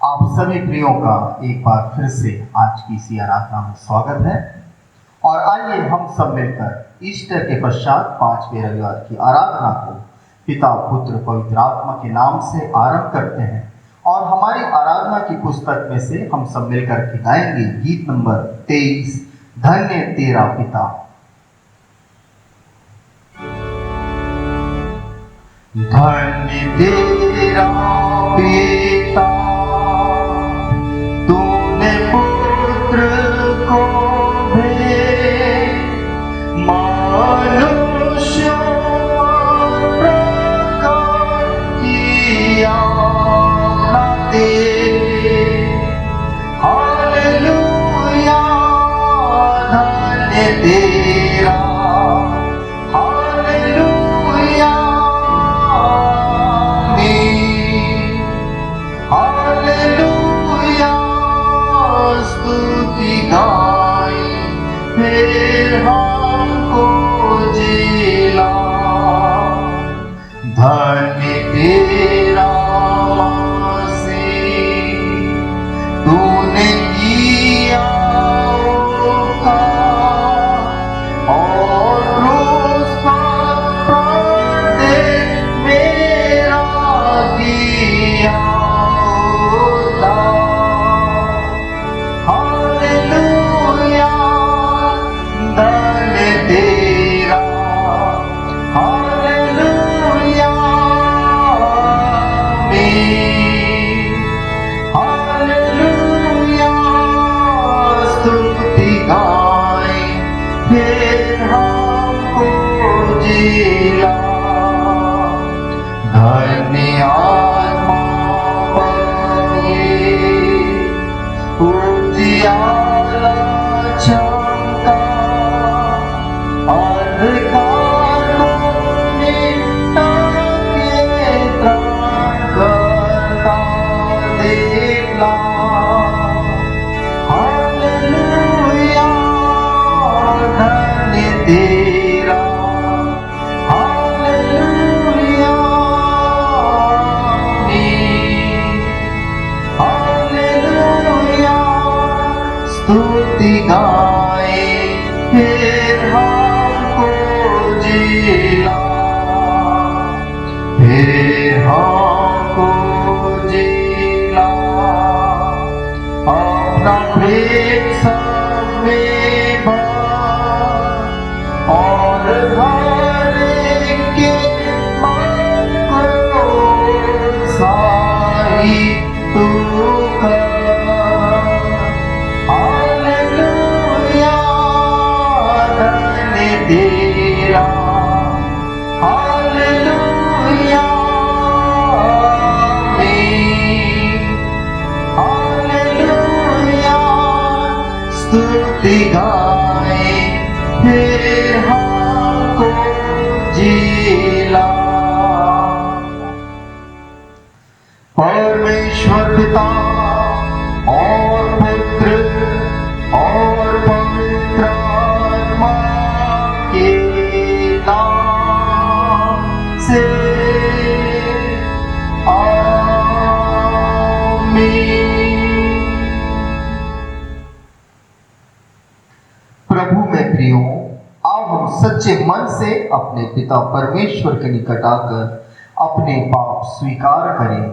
आप सभी प्रियों का एक बार फिर से आज की इसी आराधना में स्वागत है। और आइए हम सब मिलकर ईस्टर के पश्चात 5वें रविवार की आराधना को पिता पुत्र पवित्र आत्मा के नाम से आरंभ करते हैं। और हमारी आराधना की पुस्तक में से हम सब मिलकर के गाएंगे गीत नंबर 23, धन्य तेरा पिता। धन्य तेरा पिता, तूने पुत्र को भेज मनुष्यों प्रकट किया ना दे। हालेलुया, धन्य तेरा, हालेलुया, हालेलुया, स्तुति गाए फिर हमको जिला। धन्य तेरा मसीह, तूने किया उपकार और क्रूस पर मेरा किया उद्धार। हालेलुया, धन्य तेरा, हालेलुया, हालेलुया, स्तुति गाए फिर हमको जिला। धन्य आत्मा पाए उजियाला चमका, अंधकार को मिटा के त्राण करता देखला। हालेलुया, धन्य तेरा, हालेलुया, हालेलुया, स्तुति गाए फिर हमको जिला, फिर हमको जिला। अपना प्रेम सब में भर और हर एक के मन को साही तू कर। हालेलुया, धन्य तेरा, हालेलुया, हालेलुया, स्तुति गाए फिर हमको जिला। परमेश्वर पिता और पुत्र और पवित्र आत्मा के नाम से आमीन। प्रभु में प्रियो, आओ हम सच्चे मन से अपने पिता परमेश्वर के निकट आकर अपने पाप स्वीकार करें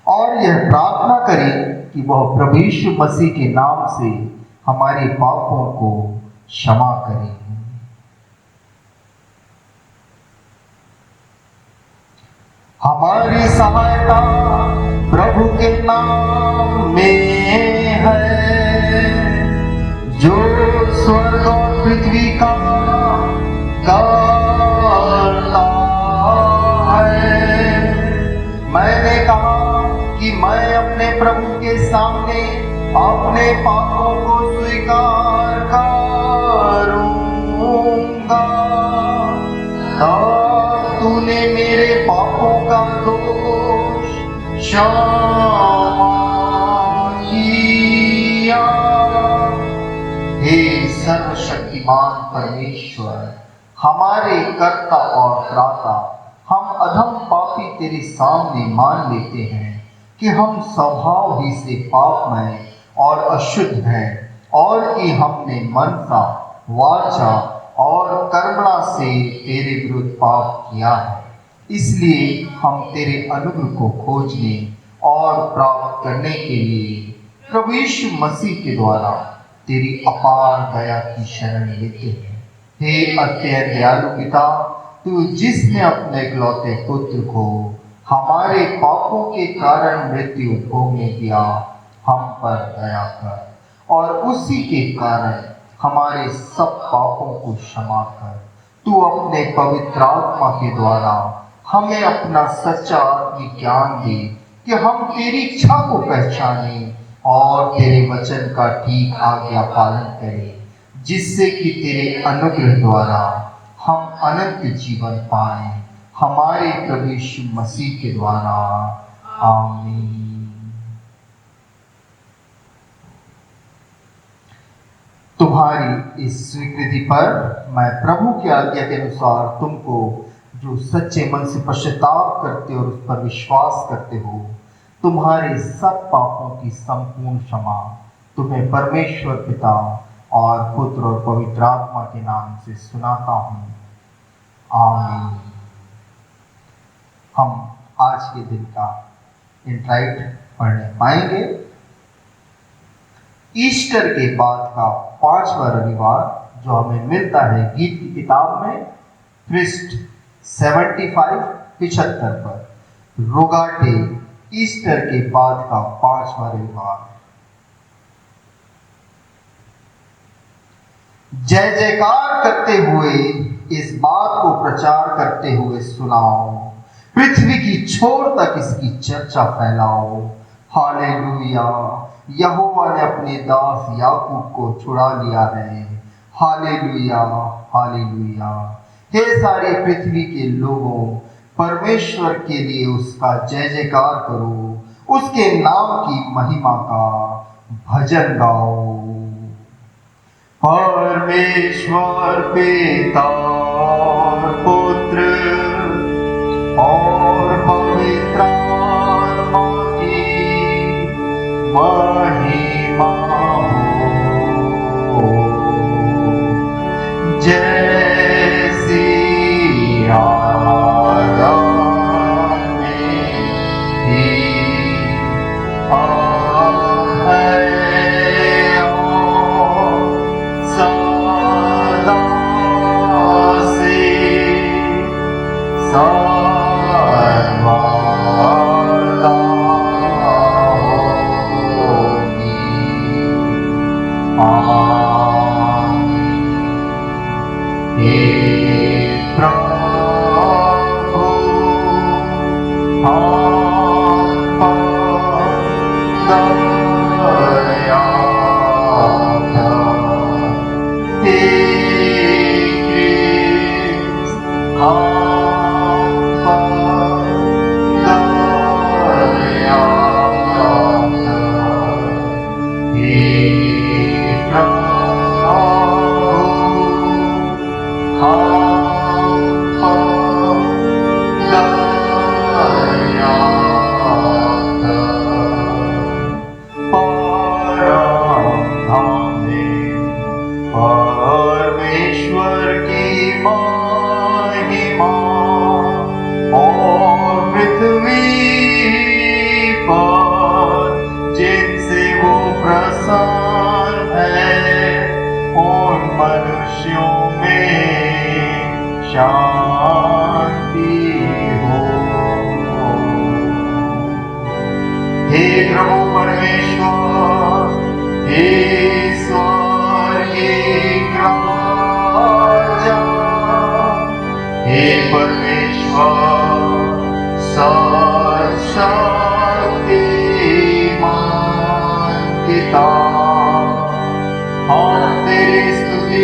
और यह प्रार्थना करें कि वह प्रभु यीशु मसीह के नाम से हमारे पापों को क्षमा करें। हमारी सहायता प्रभु के नाम में है, जो स्वर्ग और पृथ्वी का करता है। मैंने कहा कि मैं अपने प्रभु के सामने अपने पापों को स्वीकार करूंगा। तब तूने मेरे पापों का दोष क्षमा किया। हे सर्वशक्तिमान परमेश्वर, हमारे कर्ता और त्राता, हम अधम पापी तेरे सामने मान लेते हैं कि हम स्वभाव ही से पापमय और अशुद्ध हैं और कि हमने मनसा, वाचा और कर्मणा से तेरे विरुद्ध पाप किया है। इसलिए हम तेरे अनुग्रह को खोजने और प्राप्त करने के लिए प्रभु यीशु मसीह के द्वारा तेरी अपार दया की शरण लेते हैं। हे अत्यंत दयालु पिता, तू जिसने अपने इकलौते पुत्र को हमारे पापों के कारण मृत्यु भोगने दिया, हम पर दया कर और उसी के कारण हमारे सब पापों को क्षमा कर। तू अपने पवित्र आत्मा के द्वारा हमें अपना सच्चा आत्मिक ज्ञान दे कि हम तेरी इच्छा को पहचाने और तेरे वचन का ठीक आज्ञा पालन करें, जिससे कि तेरे अनुग्रह द्वारा हम अनंत जीवन पाएं, हमारे प्रभु यीशु मसीह के द्वारा। आमीन। तुम्हारी इस स्वीकृति पर मैं प्रभु की आज्ञा के अनुसार तुमको, जो सच्चे मन से पश्चाताप करते और उस पर विश्वास करते हो, तुम्हारे सब पापों की संपूर्ण क्षमा तुम्हें परमेश्वर पिता और पुत्र और पवित्र आत्मा के नाम से सुनाता हूँ। आमीन। हम आज के दिन का इंट्राइट पढ़ने पाएंगे। ईस्टर के बाद का 5वां रविवार जो हमें मिलता है गीत की किताब में पृष्ठ 75 पर, रोगाटे ईस्टर के बाद का 5वां रविवार। जय जयकार करते हुए इस बात को प्रचार करते हुए सुनाओ, पृथ्वी की छोर तक इसकी चर्चा फैलाओ। हालेलुया, यहोवा ने अपने दास याकूब को छुड़ा लिया है। Hallelujah, hallelujah. हे सारी पृथ्वी के लोगों, परमेश्वर के लिए उसका जय जयकार करो, उसके नाम की महिमा का भजन गाओ। परमेश्वर पिता और पुत्र और पवित्र आत्मा की महिमा हो, जैसी आदम में थी, अब है और सदा से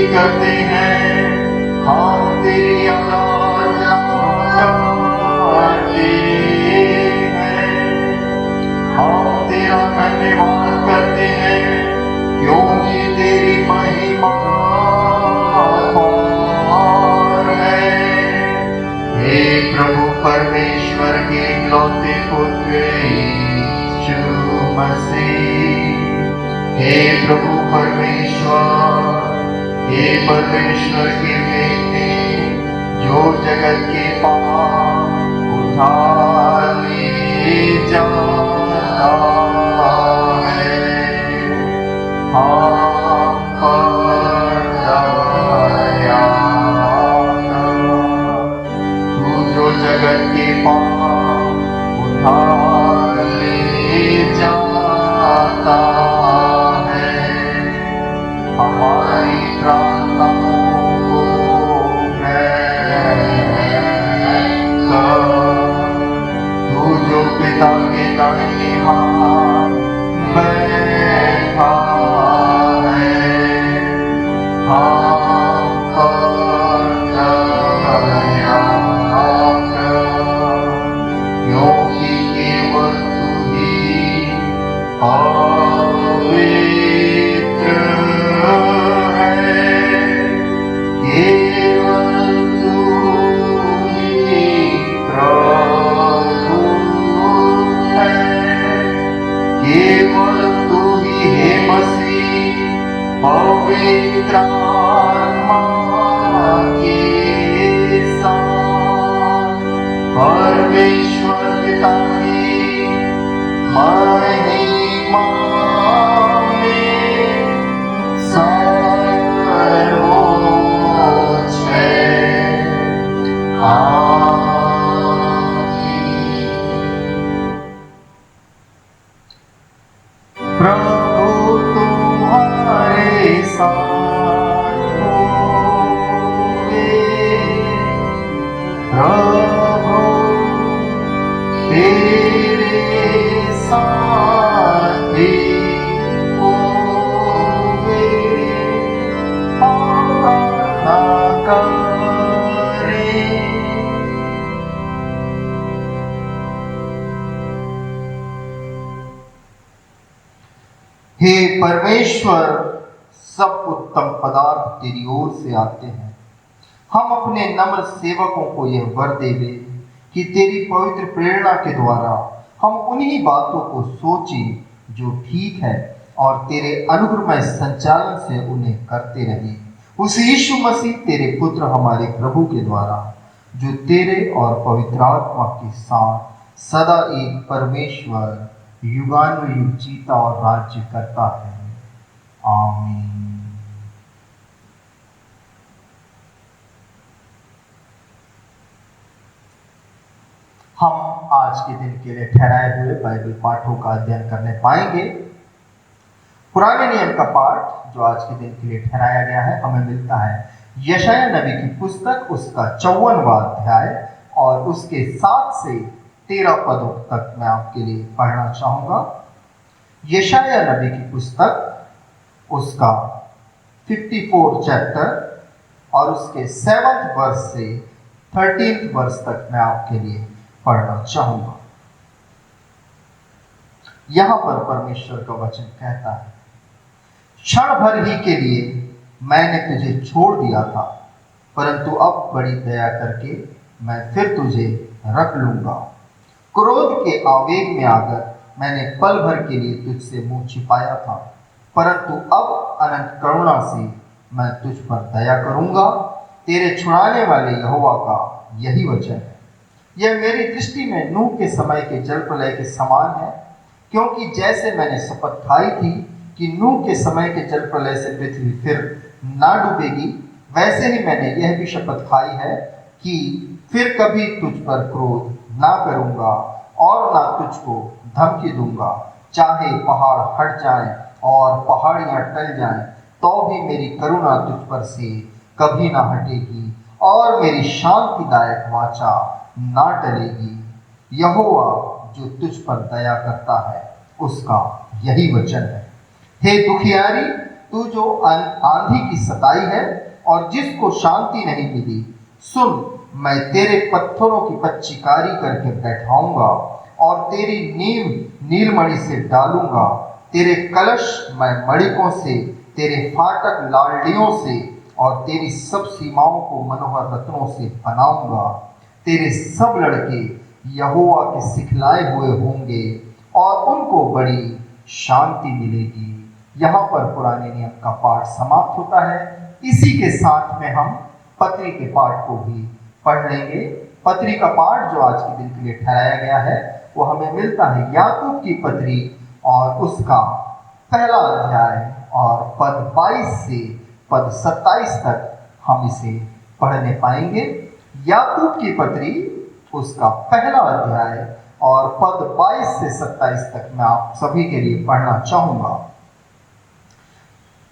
करते हैं, हम तेरी आराधना करते हैं, हम तेरा धन्यवाद करते हैं, क्योंकि तेरी महिमा अपार है। हे प्रभु परमेश्वर के इकलौते पुत्र हे प्रभु परमेश्वर, हे परमेश्वर के बेटे, जो जगत के पाप उठा ले जाता है, हम पर दया कर। तू जो जगत के पाप उठा ले जाता है, हमारी प्रार्थनाओं को तू जो पिता के दाहिने हाथ बैठा है, हम पर दया कर, क्योंकि केवल तू ही पवित्र है, केवल तू ही प्रभु है, केवल तू ही है मसीह पवित्र आत्मा के साथ परमेश्वर पिता की महिमा में सर्वोच्च है। आमीन। प्रभु तुम्हारे साथ होवे, प्रभु तेरे साथ भी होवे, प्रार्थना करें। हे परमेश्वर, सब उत्तम पदार्थ तेरी ओर से आते हैं। हम अपने नम्र सेवकों को यह वर देवे कि तेरी पवित्र प्रेरणा के द्वारा हम उन्हीं बातों को सोचें जो ठीक है, और तेरे अनुग्रहमय संचालन से उन्हें करते रहें। उस यीशु मसीह तेरे पुत्र हमारे प्रभु के द्वारा, जो तेरे और पवित्र आत्मा के साथ सदा एक परमेश्वर युगानुयुग जीता और राज्य करता है। आमीन। हम आज के दिन के लिए ठहराए हुए बाइबल पाठों का अध्ययन करने पाएंगे। पुराने नियम का पाठ जो आज के दिन के लिए ठहराया गया है, हमें मिलता है यशाया नबी की पुस्तक, उसका 54वां अध्याय और उसके 7 से 13 पदों तक मैं आपके लिए पढ़ना चाहूंगा। यशाया नबी की पुस्तक, उसका 54 चैप्टर और उसके 7th वर्ष से 13th वर्ष तक मैं आपके लिए पढ़ना चाहूंगा। यहां पर परमेश्वर का वचन कहता है, क्षण भर ही के लिए मैंने तुझे छोड़ दिया था, परंतु अब बड़ी दया करके मैं फिर तुझे रख लूंगा। क्रोध के आवेग में आकर मैंने पल भर के लिए तुझसे मुंह छिपाया था, परंतु अब अनंत करुणा से मैं तुझ पर दया करूंगा। तेरे छुड़ाने वाले यहोवा का यही वचन है। यह मेरी दृष्टि में नूह के समय के जल प्रलय के समान है, क्योंकि जैसे मैंने शपथ खाई थी कि नूह के समय के जल प्रलय से पृथ्वी फिर ना डूबेगी, वैसे ही मैंने यह भी शपथ खाई है कि फिर कभी तुझ पर क्रोध ना करूंगा और ना तुझको धमकी दूंगा। चाहे पहाड़ हट जाएं और पहाड़ियां टल जाएं, तो भी मेरी करुणा तुझ पर से कभी ना हटेगी और मेरी शांतिदायक वाचा ना टलेगी। यहोवा जो तुझ पर दया करता है, उसका यही वचन है। हे दुखियारी, तू जो आंधी की सताई है और जिसको शांति नहीं मिली, सुन, मैं तेरे पत्थरों की पच्चीकारी करके बैठाऊंगा और तेरी नींव नीलमणि से डालूंगा। तेरे कलश मैं मणिकों से, तेरे फाटक लालड़ियों से और तेरी सब सीमाओं को मनोहर रत्नों से बनाऊंगा। तेरे सब लड़के यहोवा के सिखलाए हुए होंगे और उनको बड़ी शांति मिलेगी। यहाँ पर पुराने नियम का पाठ समाप्त होता है। इसी के साथ में हम पत्री के पाठ को भी पढ़ लेंगे। पत्री का पाठ जो आज के दिन के लिए ठहराया गया है वो हमें मिलता है याकूब की पत्री और उसका पहला अध्याय और पद 22 से पद 27 तक हम इसे पढ़ने पाएंगे। याकूब की पत्री उसका पहला अध्याय और पद 22 से 27 तक मैं आप सभी के लिए पढ़ना चाहूंगा।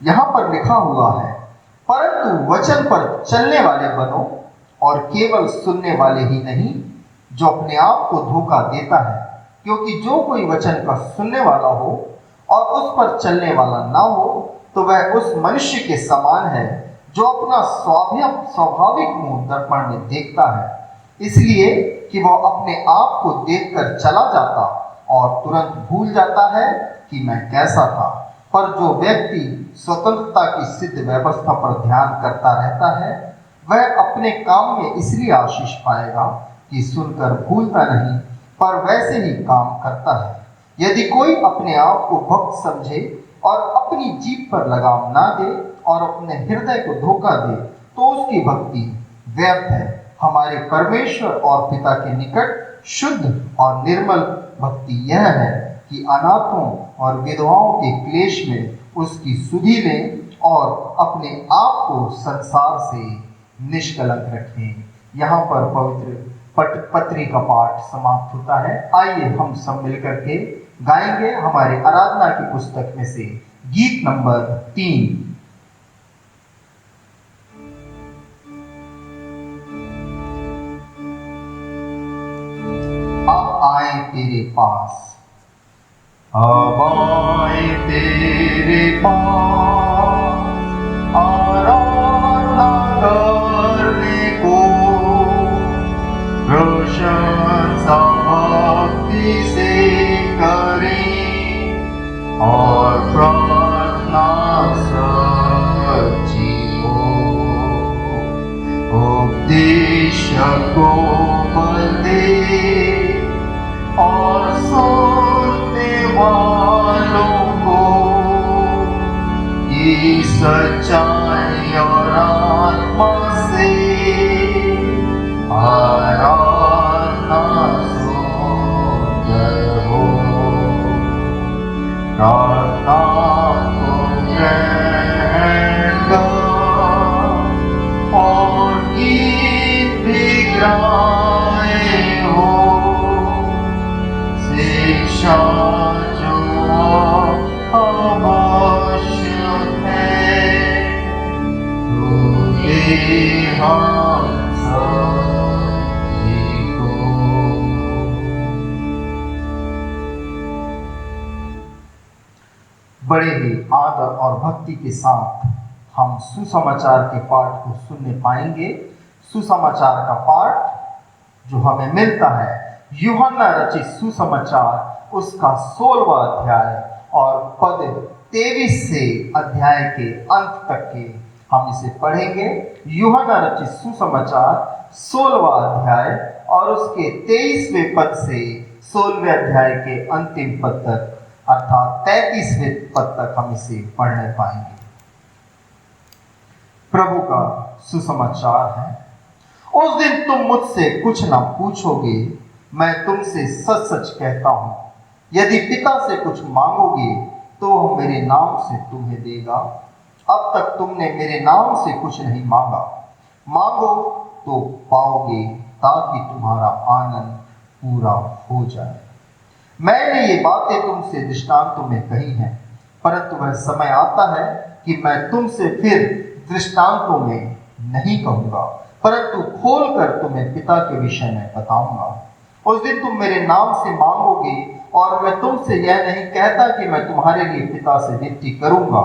यहां पर लिखा हुआ है, परंतु वचन पर चलने वाले बनो और केवल सुनने वाले ही नहीं जो अपने आप को धोखा देता है, क्योंकि जो कोई वचन का सुनने वाला हो और उस पर चलने वाला ना हो तो वह उस मनुष्य के समान है जो अपना स्वाभाविक मुंह दर्पण में देखता है, इसलिए कि वह अपने आप को देखकर चला जाता और तुरंत भूल जाता है कि मैं कैसा था। पर जो व्यक्ति स्वतंत्रता की सिद्ध व्यवस्था पर ध्यान करता रहता है वह अपने काम में इसलिए आशीष पाएगा कि सुनकर भूलता नहीं पर वैसे ही काम करता है। यदि कोई अपने आप को भक्त समझे और अपनी जीभ पर लगाम ना दे और अपने हृदय को धोखा दे तो उसकी भक्ति व्यर्थ है। हमारे परमेश्वर और पिता के निकट शुद्ध और निर्मल भक्ति यह है कि अनाथों और विधवाओं के क्लेश में उसकी सुधि लें और अपने आप को संसार से निष्कलंक रखें। यहाँ पर पवित्र पत्री का पाठ समाप्त होता है। आइए हम सब मिलकर के गाएंगे हमारे आराधना की पुस्तक में से गीत नंबर 3। अब आए तेरे पास, अब आए तेरे पास आराधना करने को, प्रशंसा भक्ति से करें और प्रार्थना सच्ची हो। उपदेश को बल दे और सुनने वालों को ये सच्चाई और आत्मा से आराधना सुंदर हो। प्रार्थना को ग्रहण कर और गीत भी गाए हो। शिक्षा जो आवश्यक है तुझे हम सभी को। बड़े ही आदर और भक्ति के साथ हम सुसमाचार के पाठ को सुनने पाएंगे। सुसमाचार का पाठ जो हमें मिलता है यूहन्ना रचित सुसमाचार उसका 16वां अध्याय और पद 23 से अध्याय के अंत तक के हम इसे पढ़ेंगे। यूहन्ना रचित सुसमाचार 16वां अध्याय और उसके 23वें पद से 16वें अध्याय के अंतिम पद तक अर्थात 33वें पद तक हम इसे पढ़ने पाएंगे। प्रभु का सुसमाचार है, उस दिन तुम मुझसे कुछ ना पूछोगे, मैं तुमसे सच सच कहता हूं, यदि पिता से कुछ मांगोगे तो वह मेरे नाम से तुम्हें देगा। अब तक तुमने मेरे नाम से कुछ नहीं मांगा, मांगो तो पाओगे ताकि तुम्हारा आनंद पूरा हो जाए। मैंने ये बातें तुमसे दृष्टांतों में कही हैं, परंतु वह समय आता है कि मैं तुमसे फिर दृष्टांतों में नहीं कहूंगा, परंतु खोलकर तुम्हें पिता के विषय में बताऊंगा। उस दिन तुम मेरे नाम से मांगोगे और मैं तुमसे यह नहीं कहता कि मैं तुम्हारे लिए पिता से विनती करूंगा,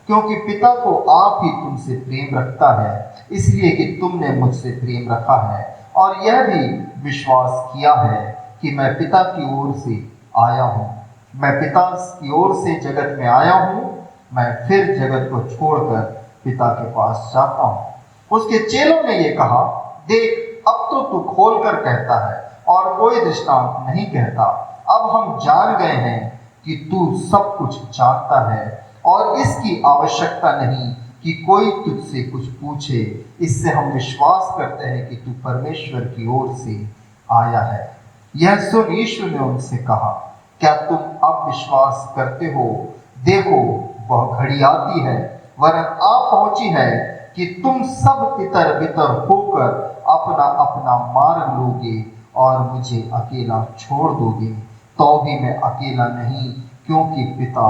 क्योंकि पिता तो आप ही तुमसे प्रेम रखता है, इसलिए कि तुमने मुझसे प्रेम रखा है और यह भी विश्वास किया है कि मैं पिता की ओर से आया हूँ। मैं पिता की ओर से जगत में आया हूँ, मैं फिर जगत को छोड़कर पिता के पास जाता हूँ। उसके चेलों ने ये कहा, देख अब तो तू खोलकर कहता है और कोई दृष्टांत नहीं कहता। अब हम जान गए हैं कि तू सब कुछ जानता है और इसकी आवश्यकता नहीं कि कोई तुझसे कुछ पूछे। इससे हम विश्वास करते हैं कि तू परमेश्वर की ओर से आया है। यह सुन यीशु ने उनसे कहा, क्या तुम अब विश्वास करते हो? देखो, वह घड़ी आती है, वरन आ पहुंची है कि तुम सब तितर बितर होकर अपना अपना मार्ग लोगे और मुझे अकेला छोड़ दोगे। तो भी मैं अकेला नहीं, क्योंकि पिता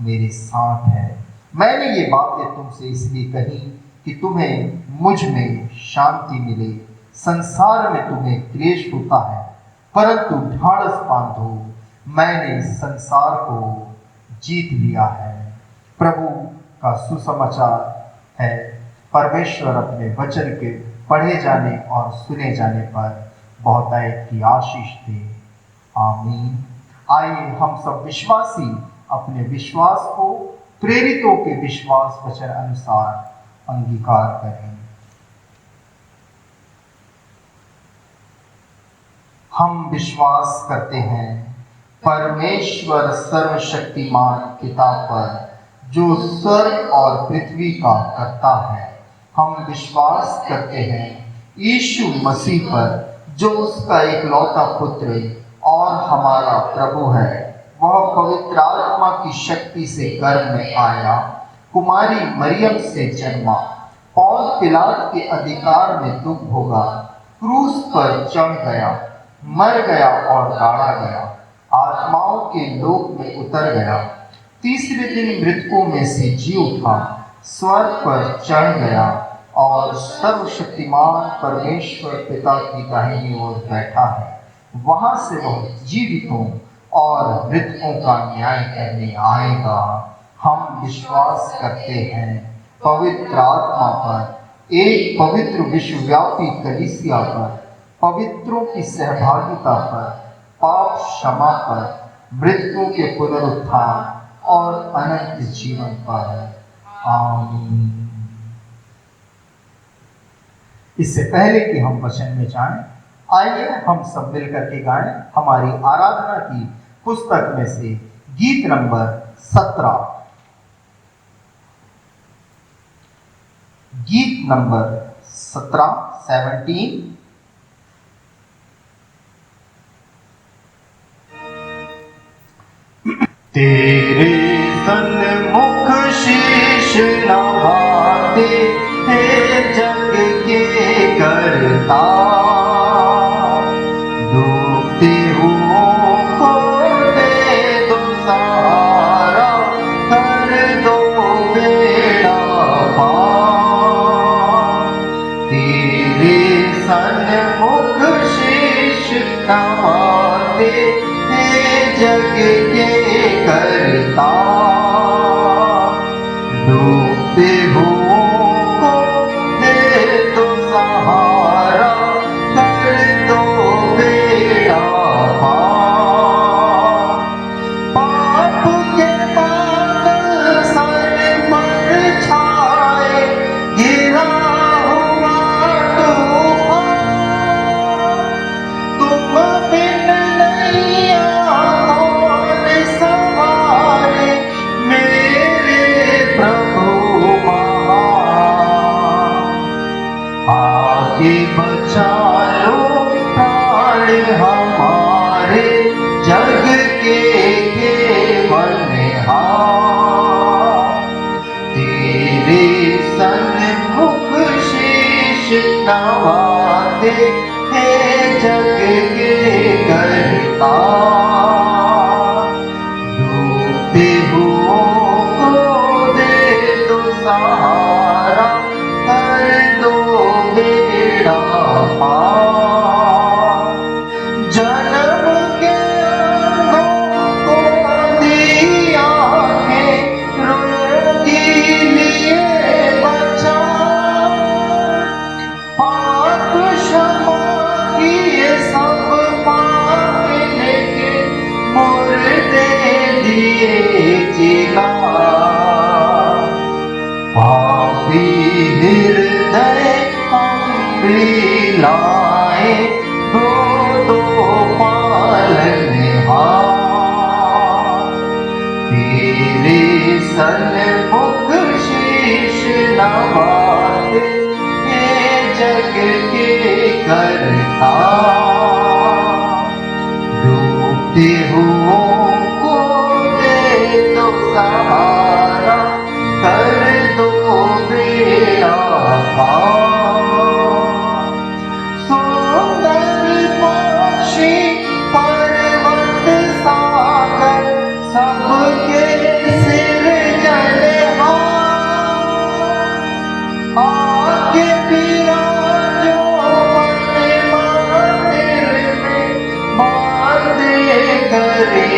मेरे साथ है। मैंने ये बातें तुमसे इसलिए कही कि तुम्हें मुझ में शांति मिले। संसार में तुम्हें क्लेश होता है, परंतु ढाढ़स बांधो, मैंने संसार को जीत लिया है। प्रभु का सुसमाचार है। परमेश्वर अपने वचन के पढ़े जाने और सुने जाने पर बहुतायत की आशीष दे। आमीन। आइए हम सब विश्वासी अपने विश्वास को प्रेरितों के विश्वास वचन अनुसार अंगीकार करें। हम विश्वास करते हैं परमेश्वर सर्वशक्तिमान पिता पर, जो स्वर्ग और पृथ्वी का कर्ता है। हम विश्वास करते हैं यीशु मसीह पर, जो उसका एकलौता पुत्र और हमारा प्रभु है। वह पवित्र आत्मा की शक्ति से गर्भ में आया, कुमारी मरियम से जन्मा, पौल पिलात के अधिकार में दुख भोगा, क्रूस पर चढ़ गया, मर गया और गाड़ा गया, आत्माओं के लोक में उतर गया, तीसरे दिन मृतकों में से जी उठा, स्वर्ग पर चढ़ गया और सर्वशक्तिमान परमेश्वर पिता की दाहिनी ओर बैठा है। वहां से वह जीवितों और मृतकों का न्याय करने आएगा। हम विश्वास करते हैं पवित्र आत्मा पर, एक पवित्र विश्वव्यापी कलीसिया पर, पवित्रों की सहभागिता पर, पाप क्षमा पर, मृतकों के पुनरुत्थान और अनंत जीवन पर। आमीन। इससे पहले कि हम वचन में जाएं, आइए हम सब मिलकर के गाएं हमारी आराधना की पुस्तक में से गीत नंबर 17। गीत नंबर 17। तेरे सन्मुख शीश नवाते हे जग के करता, डूबते हुओं को दे दो सहारा, कर दो बेड़ा पार। तेरे सन्मुख शीश नवाते हे जग के करता, डूबते हुओं को दे दो सहारा, कर दो बेड़ा पार। पाप के बादल सर पर छाए, गिरा हुआ तूफान, तुम बिन नैया कौन सवारे, मेरे प्रभु महान। आगे बचा लो प्राण हमारे, जग के केवलहार। तेरे सन्मुख शीश नवाते हे जग के करता, डूबते हुओं को दे दो सहारा, कर दो बेड़ा पार। जन्म के अंधों को दी आँखें, रोगी लिए बचा, पाप क्षमा किए सब पापने के, मुर्दे दिए जिला। पापी हृदय हम भी लाए, दो दो पालनहार। सन्मुख शीश नवाते हे जग के करता, डूबते हुओं को दे दो सहारा, कर दो बेड़ा पार। सुंदर पक्षी पर्वत सागर सबके आके विराजो मन मंदिर में, बातें करे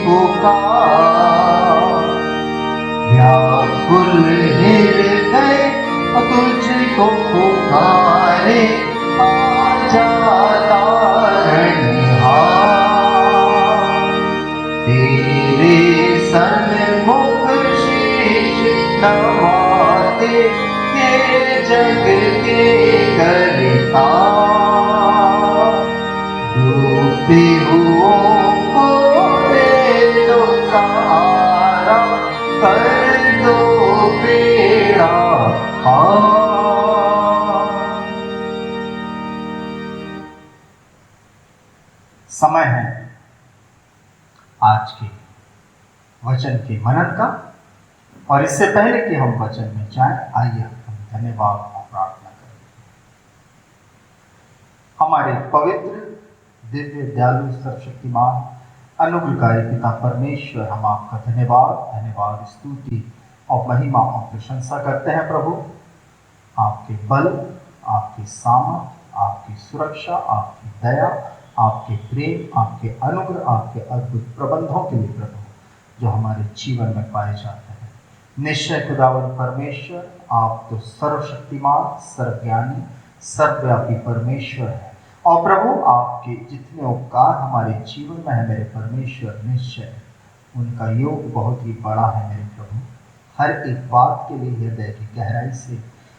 पुकार। व्याकुल हृदय तुझको पुकारे, आजा तारणहार। तेरे सन्मुख शीश नवाते हे जग के करता, डूबते हुओं को दे दो सहारा, कर दो बेड़ा पार। समय है आज के वचन के मनन का, और इससे पहले कि हम वचन में जाएं, आइए हम धन्यवाद और प्रार्थना करें। हमारे पवित्र दिव्य दयालु सर्वशक्तिमान अनुग्रहकारी पिता परमेश्वर, हम आपका धन्यवाद स्तुति और महिमा और प्रशंसा करते हैं प्रभु। आपके बल, आपकी सामर्थ, आपकी सुरक्षा, आपकी दया, आपके प्रेम, आपके अनुग्रह, आपके अद्भुत प्रबंधों के लिए प्रभु जो हमारे जीवन में पाए जाते हैं। निश्चय खुदावन परमेश्वर, आप तो सर्वशक्तिमान, सर्वज्ञानी, सर्वव्यापी परमेश्वर है, और प्रभु आपके जितने उपकार हमारे जीवन में है मेरे परमेश्वर, निश्चय उनका योग बहुत ही बड़ा है मेरे प्रभु। हर एक बात के लिए हृदय की गहराई से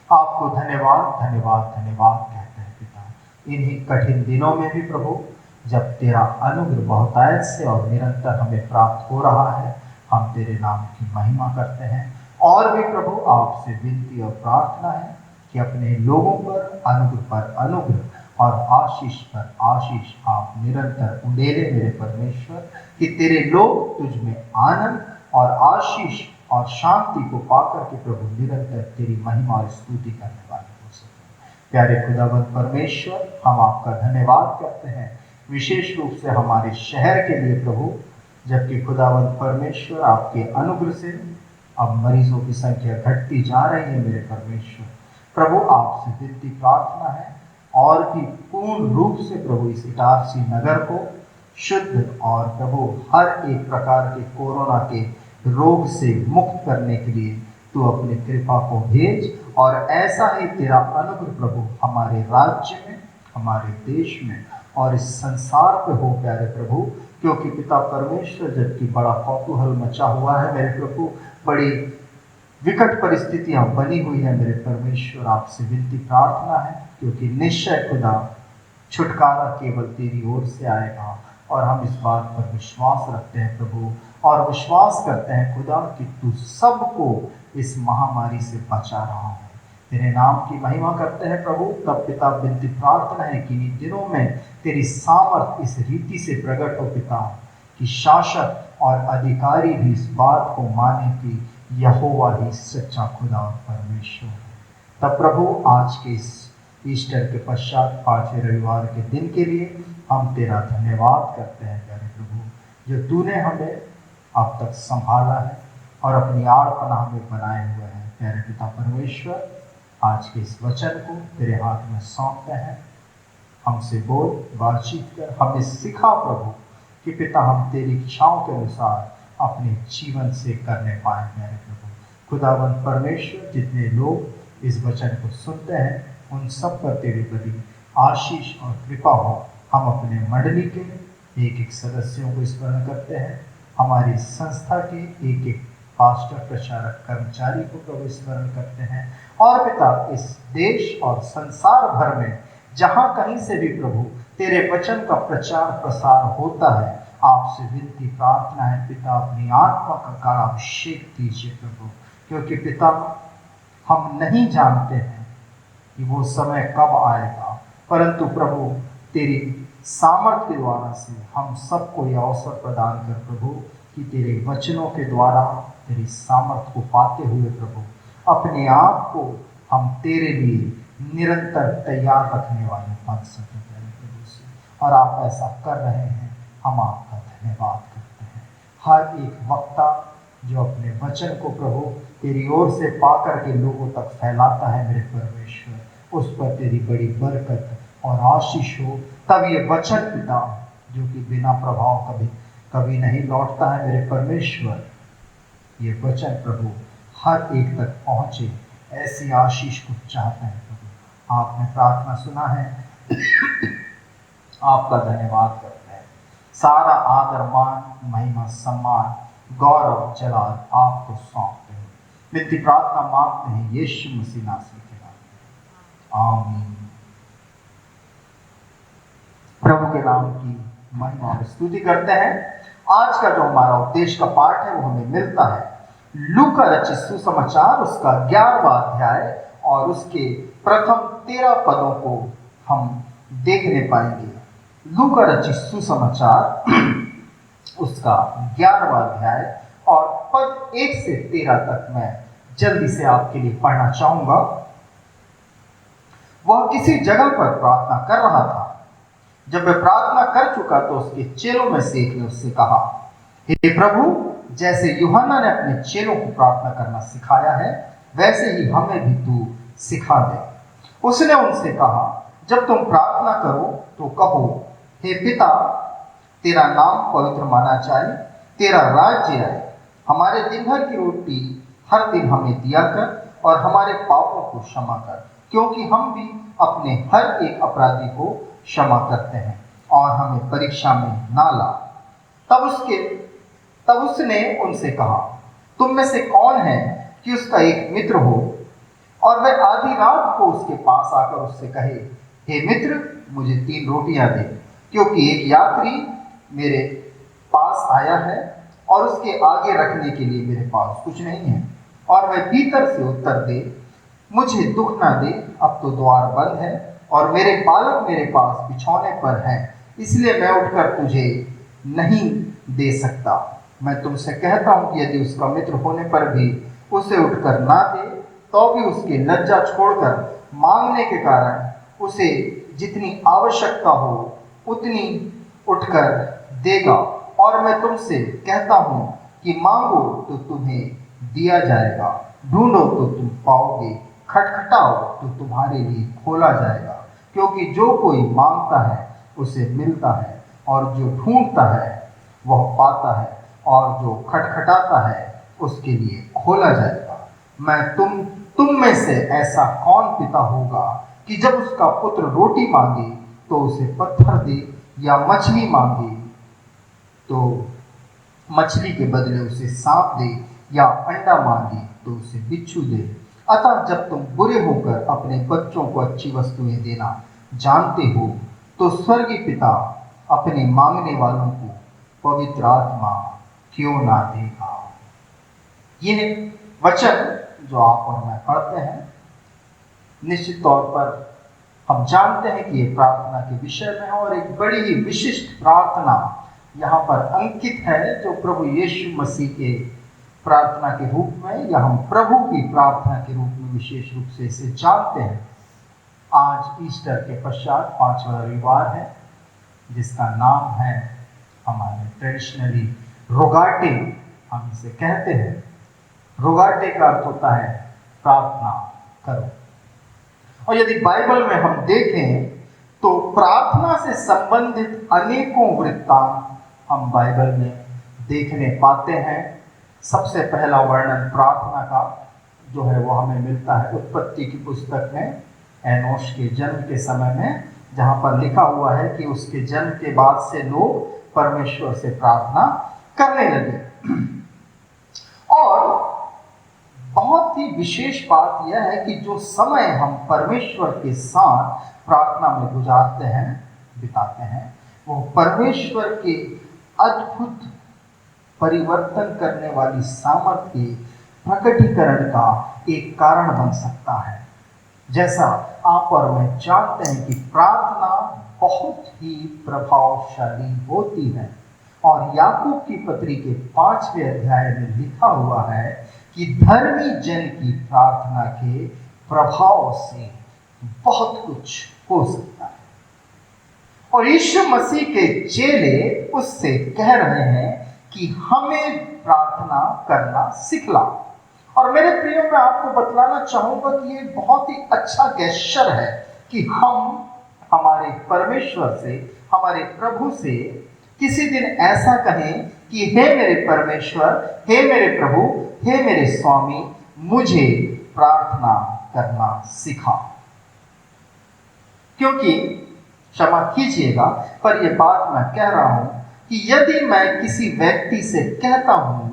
आपको धन्यवाद कहते हैं पिता। इन्हीं कठिन दिनों में भी प्रभु, जब तेरा अनुग्रह बहुतायत से और निरंतर हमें प्राप्त हो रहा है, हम तेरे नाम की महिमा करते हैं। और भी प्रभु आपसे विनती और प्रार्थना है कि अपने लोगों पर अनुग्रह और आशीष पर आशीष आप निरंतर उंडेले मेरे परमेश्वर, कि तेरे लोग तुझ में आनंद और आशीष और शांति को पाकर के प्रभु निरंतर तेरी महिमा और स्तुति करने वाले हो सके। प्यारे खुदावंद परमेश्वर, हम आपका धन्यवाद करते हैं विशेष रूप से हमारे शहर के लिए प्रभु, जबकि खुदावंद परमेश्वर आपके अनुग्रह से अब मरीजों की संख्या घटती जा रही है मेरे परमेश्वर। प्रभु आपसे विनती प्रार्थना है और भी पूर्ण रूप से प्रभु इस इटारसी नगर को शुद्ध और प्रभु हर एक प्रकार के कोरोना के रोग से मुक्त करने के लिए तू अपनी कृपा को भेज, और ऐसा ही तेरा अनुग्रह प्रभु हमारे राज्य में, हमारे देश में और इस संसार पे हो प्यारे प्रभु। क्योंकि पिता परमेश्वर, जबकि बड़ा कौतूहल मचा हुआ है मेरे प्रभु, बड़ी विकट परिस्थितियां बनी हुई है मेरे परमेश्वर, आपसे विनती प्रार्थना है, क्योंकि निश्चय खुदा छुटकारा केवल तेरी ओर से आएगा, और हम इस बात पर विश्वास रखते हैं प्रभु, और विश्वास करते हैं खुदा कि तू सबको इस महामारी से बचा रहा है। तेरे नाम की महिमा करते हैं प्रभु। तब पिता विनती प्रार्थना है कि इन दिनों में तेरी सामर्थ इस रीति से प्रकट हो पिता, कि शासक और अधिकारी भी इस बात को माने कि यहोवा ही सच्चा खुदा और परमेश्वर है। तब प्रभु आज के इस ईस्टर के पश्चात 5वें रविवार के दिन के लिए हम तेरा धन्यवाद करते हैं प्यारे प्रभु, जो तूने हमें अब तक संभाला है और अपनी आड़ पनाह में बनाए हुए हैं। प्यारे पिता परमेश्वर, आज के इस वचन को तेरे हाथ में सौंपते हैं। हमसे बोल, बातचीत कर, हमें सिखा प्रभु कि पिता हम तेरी इच्छाओं के अनुसार अपने जीवन से करने पाए मेरे प्रभु। खुदावंद परमेश्वर, जितने लोग इस वचन को सुनते हैं उन सब पर तेरी बड़ी आशीष और कृपा हो। हम अपने मंडली के एक एक सदस्यों को स्मरण करते हैं, हमारी संस्था के एक एक पास्टर, प्रचारक, कर्मचारी को प्रभु स्मरण करते हैं, और पिता इस देश और संसार भर में जहाँ कहीं से भी प्रभु तेरे वचन का प्रचार प्रसार होता है, आपसे विनती प्रार्थना है पिता, अपनी आत्मा का काल अभिषेक दीजिए प्रभु, क्योंकि पिता हम नहीं जानते हैं कि वो समय कब आएगा, परंतु प्रभु तेरी सामर्थ्य के द्वारा से हम सबको यह अवसर प्रदान कर प्रभु कि तेरे वचनों के द्वारा तेरी सामर्थ्य को पाते हुए प्रभु अपने आप को हम तेरे लिए निरंतर तैयार रखने वाले बन सके प्रभु से। और आप ऐसा कर रहे हैं, हम आपका धन्यवाद करते हैं। हर एक वक्ता जो अपने वचन को प्रभु तेरी ओर से पा करके लोगों तक फैलाता है मेरे परमेश्वर, उस पर तेरी बड़ी बरकत और आशीष हो। तब ये वचन पिता जो कि बिना प्रभाव कभी नहीं लौटता है मेरे परमेश्वर, ये वचन प्रभु हर एक तक पहुँचे, ऐसी आशीष को चाहते हैं प्रभु। आपने प्रार्थना सुना है, आपका धन्यवाद करते हैं। सारा आदर मान महिमा सम्मान गौरव जलाल आपको सौंपते हैं। विनती प्रार्थना मांगते हैं यीशु मसीह नासरी के नाम में, आमीन। प्रभु के नाम की महिमा और स्तुति करते हैं। आज का जो हमारा उपदेश का पाठ है वो हमें मिलता है लूका रचित सुसमाचार उसका 11वां अध्याय और उसके प्रथम 13 पदों को हम देखने पाएंगे। लूका रचित सुसमाचार उसका 11वां अध्याय और पद 1 से 13 तक मैं जल्दी से आपके लिए पढ़ना चाहूंगा। वह किसी जगह पर प्रार्थना कर रहा था। जब वह प्रार्थना कर चुका तो उसके चेलों में से एक ने उससे कहा, हे प्रभु, जैसे यूहन्ना ने अपने चेलों को प्रार्थना करना सिखाया है वैसे ही हमें भी तू सिखा दे। उसने उनसे कहा, जब तुम प्रार्थना करो तो कहो, हे पिता, तेरा नाम पवित्र माना जाए, तेरा राज्य आए, हमारे दिन भर की रोटी हर दिन हमें दिया कर और हमारे पापों को क्षमा कर, क्योंकि हम भी अपने हर एक अपराधी को क्षमा करते हैं, और हमें परीक्षा में ना ला। तब उसने उनसे कहा, तुम में से कौन है कि उसका एक मित्र हो और वह आधी रात को उसके पास आकर उससे कहे, हे मित्र, मुझे 3 रोटियां दे, क्योंकि एक यात्री मेरे पास आया है और उसके आगे रखने के लिए मेरे पास कुछ नहीं है। और वह भीतर से उत्तर दे, मुझे दुख ना दे, अब तो द्वार बंद है और मेरे बालक मेरे पास बिछौने पर हैं, इसलिए मैं उठकर तुझे नहीं दे सकता। मैं तुमसे कहता हूं कि यदि उसका मित्र होने पर भी उसे उठकर ना दे, तो भी उसकी लज्जा छोड़कर मांगने के कारण उसे जितनी आवश्यकता हो उतनी उठकर देगा। और मैं तुमसे कहता हूं कि मांगो तो तुम्हें दिया जाएगा, ढूंढो तो तुम पाओगे, खटखटाओ तो तुम्हारे लिए खोला जाएगा। क्योंकि जो कोई मांगता है उसे मिलता है, और जो ढूंढता है वह पाता है, और जो खटखटाता है उसके लिए खोला जाएगा। मैं तुम में से ऐसा कौन पिता होगा कि जब उसका पुत्र रोटी मांगे तो उसे पत्थर दे, या मछली मांगे तो मछली के बदले उसे सांप दे, या अंडा मांगे तो उसे बिच्छू दे। अतः जब तुम बुरे होकर अपने बच्चों को अच्छी वस्तुएं देना जानते हो, तो स्वर्गीय पिता अपने मांगने वालों को पवित्र आत्मा क्यों ना देगा। यह वचन जो आप और मैं पढ़ते हैं, निश्चित तौर पर हम जानते हैं कि ये प्रार्थना के विषय में है, और एक बड़ी ही विशिष्ट प्रार्थना यहाँ पर अंकित है जो प्रभु यीशु मसीह के प्रार्थना के रूप में, या हम प्रभु की प्रार्थना के रूप में विशेष रूप से इसे जानते हैं। आज ईस्टर के पश्चात 5वां रविवार है, जिसका नाम है हमारे ट्रेडिशनली रोगाटे, हम इसे कहते हैं। रोगाटे का अर्थ होता है प्रार्थना करो। और यदि बाइबल में हम देखें तो प्रार्थना से संबंधित अनेकों वृत्तांत हम बाइबल में देखने पाते हैं। सबसे पहला वर्णन प्रार्थना का जो है वो हमें मिलता है उत्पत्ति की पुस्तक में, एनोश के जन्म के समय में, जहाँ पर लिखा हुआ है कि उसके जन्म के बाद से लोग परमेश्वर से प्रार्थना करने लगे। और बहुत ही विशेष बात यह है कि जो समय हम परमेश्वर के साथ प्रार्थना में गुजारते हैं, बिताते हैं, वो परमेश्वर के अद्भुत परिवर्तन करने वाली सामर्थ्य के प्रकटीकरण का एक कारण बन सकता है। जैसा आप और मैं जानते हैं कि प्रार्थना बहुत ही प्रभावशाली होती है और याकूब की पत्री के 5वें अध्याय में लिखा हुआ है कि धर्मी जन की प्रार्थना के प्रभाव से बहुत कुछ हो सकता है। और यीशु मसीह के चेले उससे कह रहे हैं कि हमें प्रार्थना करना सिखला। और मेरे प्रियो, मैं आपको बतलाना चाहूंगा कि ये बहुत ही अच्छा गेस्चर है कि हम हमारे परमेश्वर से, हमारे प्रभु से किसी दिन ऐसा कहें कि हे मेरे परमेश्वर, हे मेरे प्रभु, हे मेरे स्वामी, मुझे प्रार्थना करना सिखा। क्योंकि क्षमा कीजिएगा, पर यह बात मैं कह रहा हूं कि यदि मैं किसी व्यक्ति से कहता हूं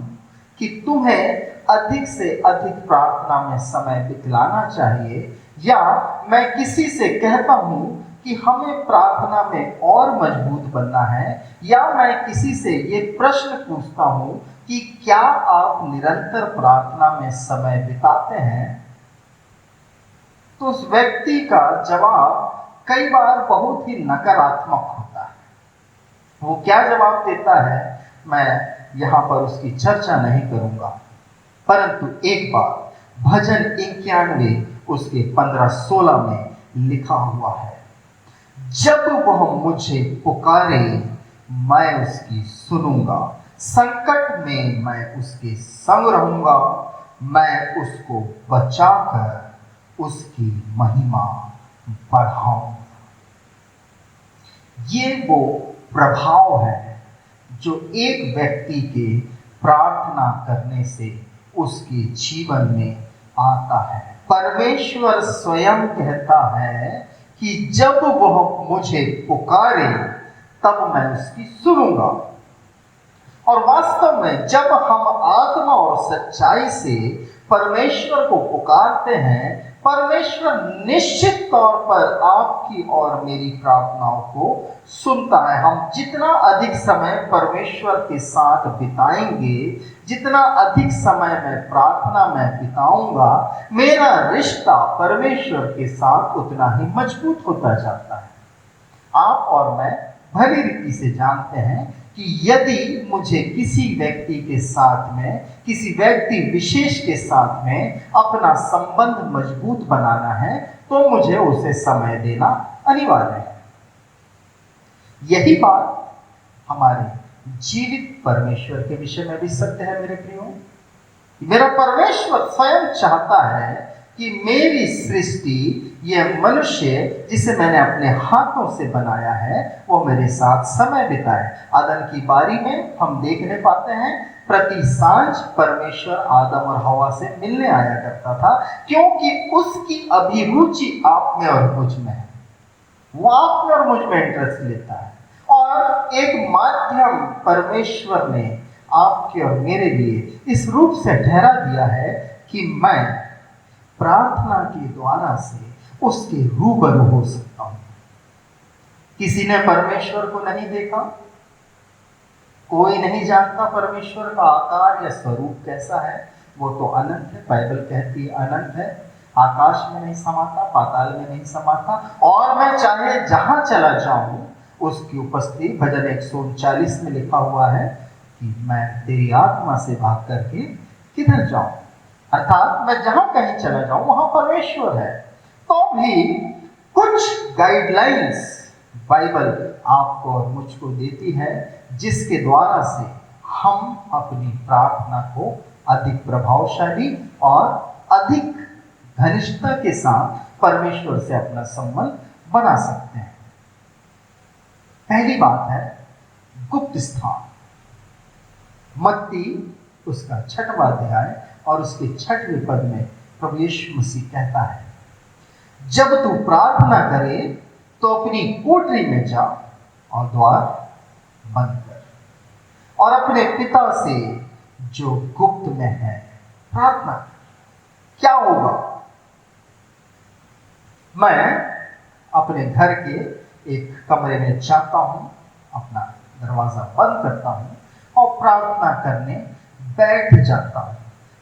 कि तुम्हें अधिक से अधिक प्रार्थना में समय बिताना चाहिए, या मैं किसी से कहता हूं कि हमें प्रार्थना में और मजबूत बनना है, या मैं किसी से ये प्रश्न पूछता हूं कि क्या आप निरंतर प्रार्थना में समय बिताते हैं, तो उस व्यक्ति का जवाब कई बार बहुत ही नकारात्मक होता है। वो क्या जवाब देता है, मैं यहां पर उसकी चर्चा नहीं करूंगा, परंतु एक बार भजन 91 उसके 15-16 में लिखा हुआ है, जब वह मुझे पुकारे मैं उसकी सुनूंगा, संकट में मैं उसके संग रहूंगा, मैं उसको बचाकर उसकी महिमा बढ़ाऊंगा। ये वो प्रभाव है जो एक व्यक्ति के प्रार्थना करने से उसके जीवन में आता है। परमेश्वर स्वयं कहता है कि जब वह मुझे पुकारे तब मैं उसकी सुनूंगा। और वास्तव में जब हम आत्मा और सच्चाई से परमेश्वर को पुकारते हैं, परमेश्वर निश्चित तौर पर आपकी और मेरी प्रार्थनाओं को सुनता है। हम जितना अधिक समय परमेश्वर के साथ बिताएंगे, जितना अधिक समय मैं प्रार्थना में बिताऊंगा, मेरा रिश्ता परमेश्वर के साथ उतना ही मजबूत होता जाता है। आप और मैं भली रीति से जानते हैं कि यदि मुझे किसी व्यक्ति के साथ में, किसी व्यक्ति विशेष के साथ में अपना संबंध मजबूत बनाना है, तो मुझे उसे समय देना अनिवार्य है। यही बात हमारे जीवित परमेश्वर के विषय में भी सत्य है। मेरे प्रियो, मेरा परमेश्वर स्वयं चाहता है कि मेरी सृष्टि, यह मनुष्य जिसे मैंने अपने हाथों से बनाया है, वो मेरे साथ समय बिताए। आदम की बारी में हम देखने पाते हैं प्रति सांझ परमेश्वर आदम और हवा से मिलने आया करता था, क्योंकि उसकी अभिरुचि आप में और मुझ में है। वो आप में और मुझ में इंटरेस्ट लेता है। और एक माध्यम परमेश्वर ने आपके और मेरे लिए इस रूप से ठहरा दिया है कि मैं प्रार्थना के द्वारा से उसके रूबरू हो सकता हूं। किसी ने परमेश्वर को नहीं देखा, कोई नहीं जानता परमेश्वर का आकार या स्वरूप कैसा है। वो तो अनंत है, बाइबल कहती है अनंत है, आकाश में नहीं समाता, पाताल में नहीं समाता, और मैं चाहे जहां चला जाऊं उसकी उपस्थिति। भजन 139 में लिखा हुआ है कि मैं तेरी आत्मा से भाग करके किधर जाऊं, अर्थात मैं जहां कहीं चला जाऊं वहां परमेश्वर है। तो भी कुछ गाइडलाइंस बाइबल आपको और मुझको देती है, जिसके द्वारा से हम अपनी प्रार्थना को अधिक प्रभावशाली और अधिक घनिष्ठता के साथ परमेश्वर से अपना संबंध बना सकते हैं। पहली बात है गुप्त स्थान। मत्ती उसका 6वां अध्याय और उसके 6वें पद में प्रभु यीशु मसीह कहता है, जब तू प्रार्थना करे तो अपनी कोठरी में जा और द्वार बंद कर और अपने पिता से जो गुप्त में है प्रार्थना कर। क्या होगा? मैं अपने घर के एक कमरे में जाता हूं, अपना दरवाजा बंद करता हूँ और प्रार्थना करने बैठ जाता हूँ।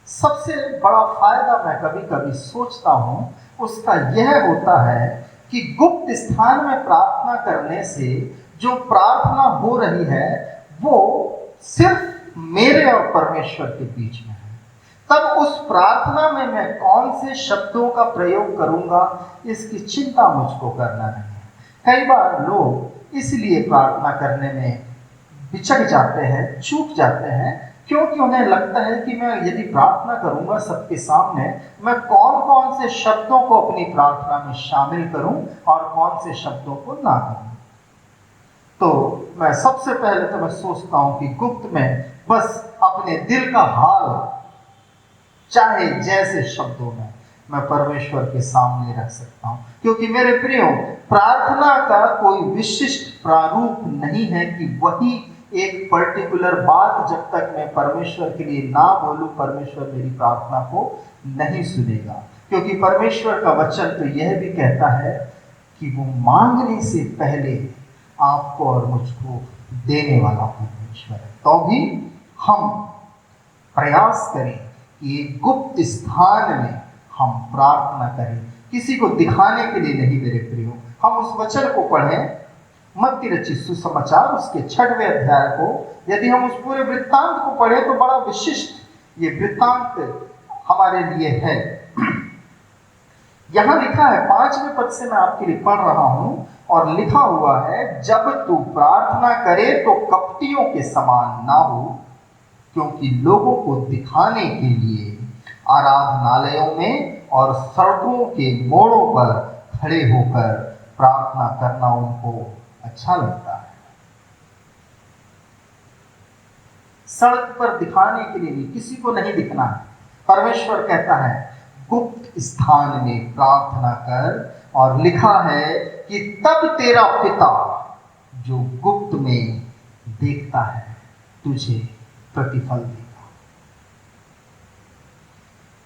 सबसे बड़ा फायदा मैं कभी कभी सोचता हूँ उसका यह होता है कि गुप्त स्थान में प्रार्थना करने से जो प्रार्थना हो रही है वो सिर्फ मेरे और परमेश्वर के बीच में है। तब उस प्रार्थना में मैं कौन से शब्दों का प्रयोग करूंगा इसकी चिंता मुझको करना नहीं है। कई बार लोग इसलिए प्रार्थना करने में बिचक जाते हैं, चूक जाते हैं, क्योंकि उन्हें लगता है कि मैं यदि प्रार्थना करूंगा सबके सामने, मैं कौन कौन से शब्दों को अपनी प्रार्थना में शामिल करूं और कौन से शब्दों को ना करूं। तो मैं सबसे पहले तो मैं सोचता हूं कि गुप्त में बस अपने दिल का हाल चाहे जैसे शब्दों में मैं परमेश्वर के सामने रख सकता हूं, क्योंकि मेरे प्रियो प्रार्थना का कोई विशिष्ट प्रारूप नहीं है कि वही एक पर्टिकुलर बात जब तक मैं परमेश्वर के लिए ना बोलूं परमेश्वर मेरी प्रार्थना को नहीं सुनेगा। क्योंकि परमेश्वर का वचन तो यह भी कहता है कि वो मांगने से पहले आपको और मुझको देने वाला परमेश्वर है। तो भी हम प्रयास करें कि एक गुप्त स्थान में हम प्रार्थना करें, किसी को दिखाने के लिए नहीं मेरे प्रियो। हम उस वचन को पढ़ें, मत्ती रचित सुसमाचार उसके 6वें अध्याय को, यदि हम उस पूरे वृत्तांत को पढ़ें तो बड़ा विशिष्ट ये वृत्तांत हमारे लिए है। यहां लिखा है 5वें पद से मैं आपके लिए पढ़ रहा हूं और लिखा हुआ है, जब तू प्रार्थना करे तो कपटियों के समान ना हो, क्योंकि लोगों को दिखाने के लिए आराधनालयों में और सड़कों के मोड़ों पर खड़े होकर प्रार्थना करना उनको अच्छा लगता है। सड़क पर दिखाने के लिए नहीं, किसी को नहीं दिखना है। परमेश्वर कहता है गुप्त स्थान में प्रार्थना कर, और लिखा है कि तब तेरा पिता जो गुप्त में देखता है तुझे प्रतिफल देगा।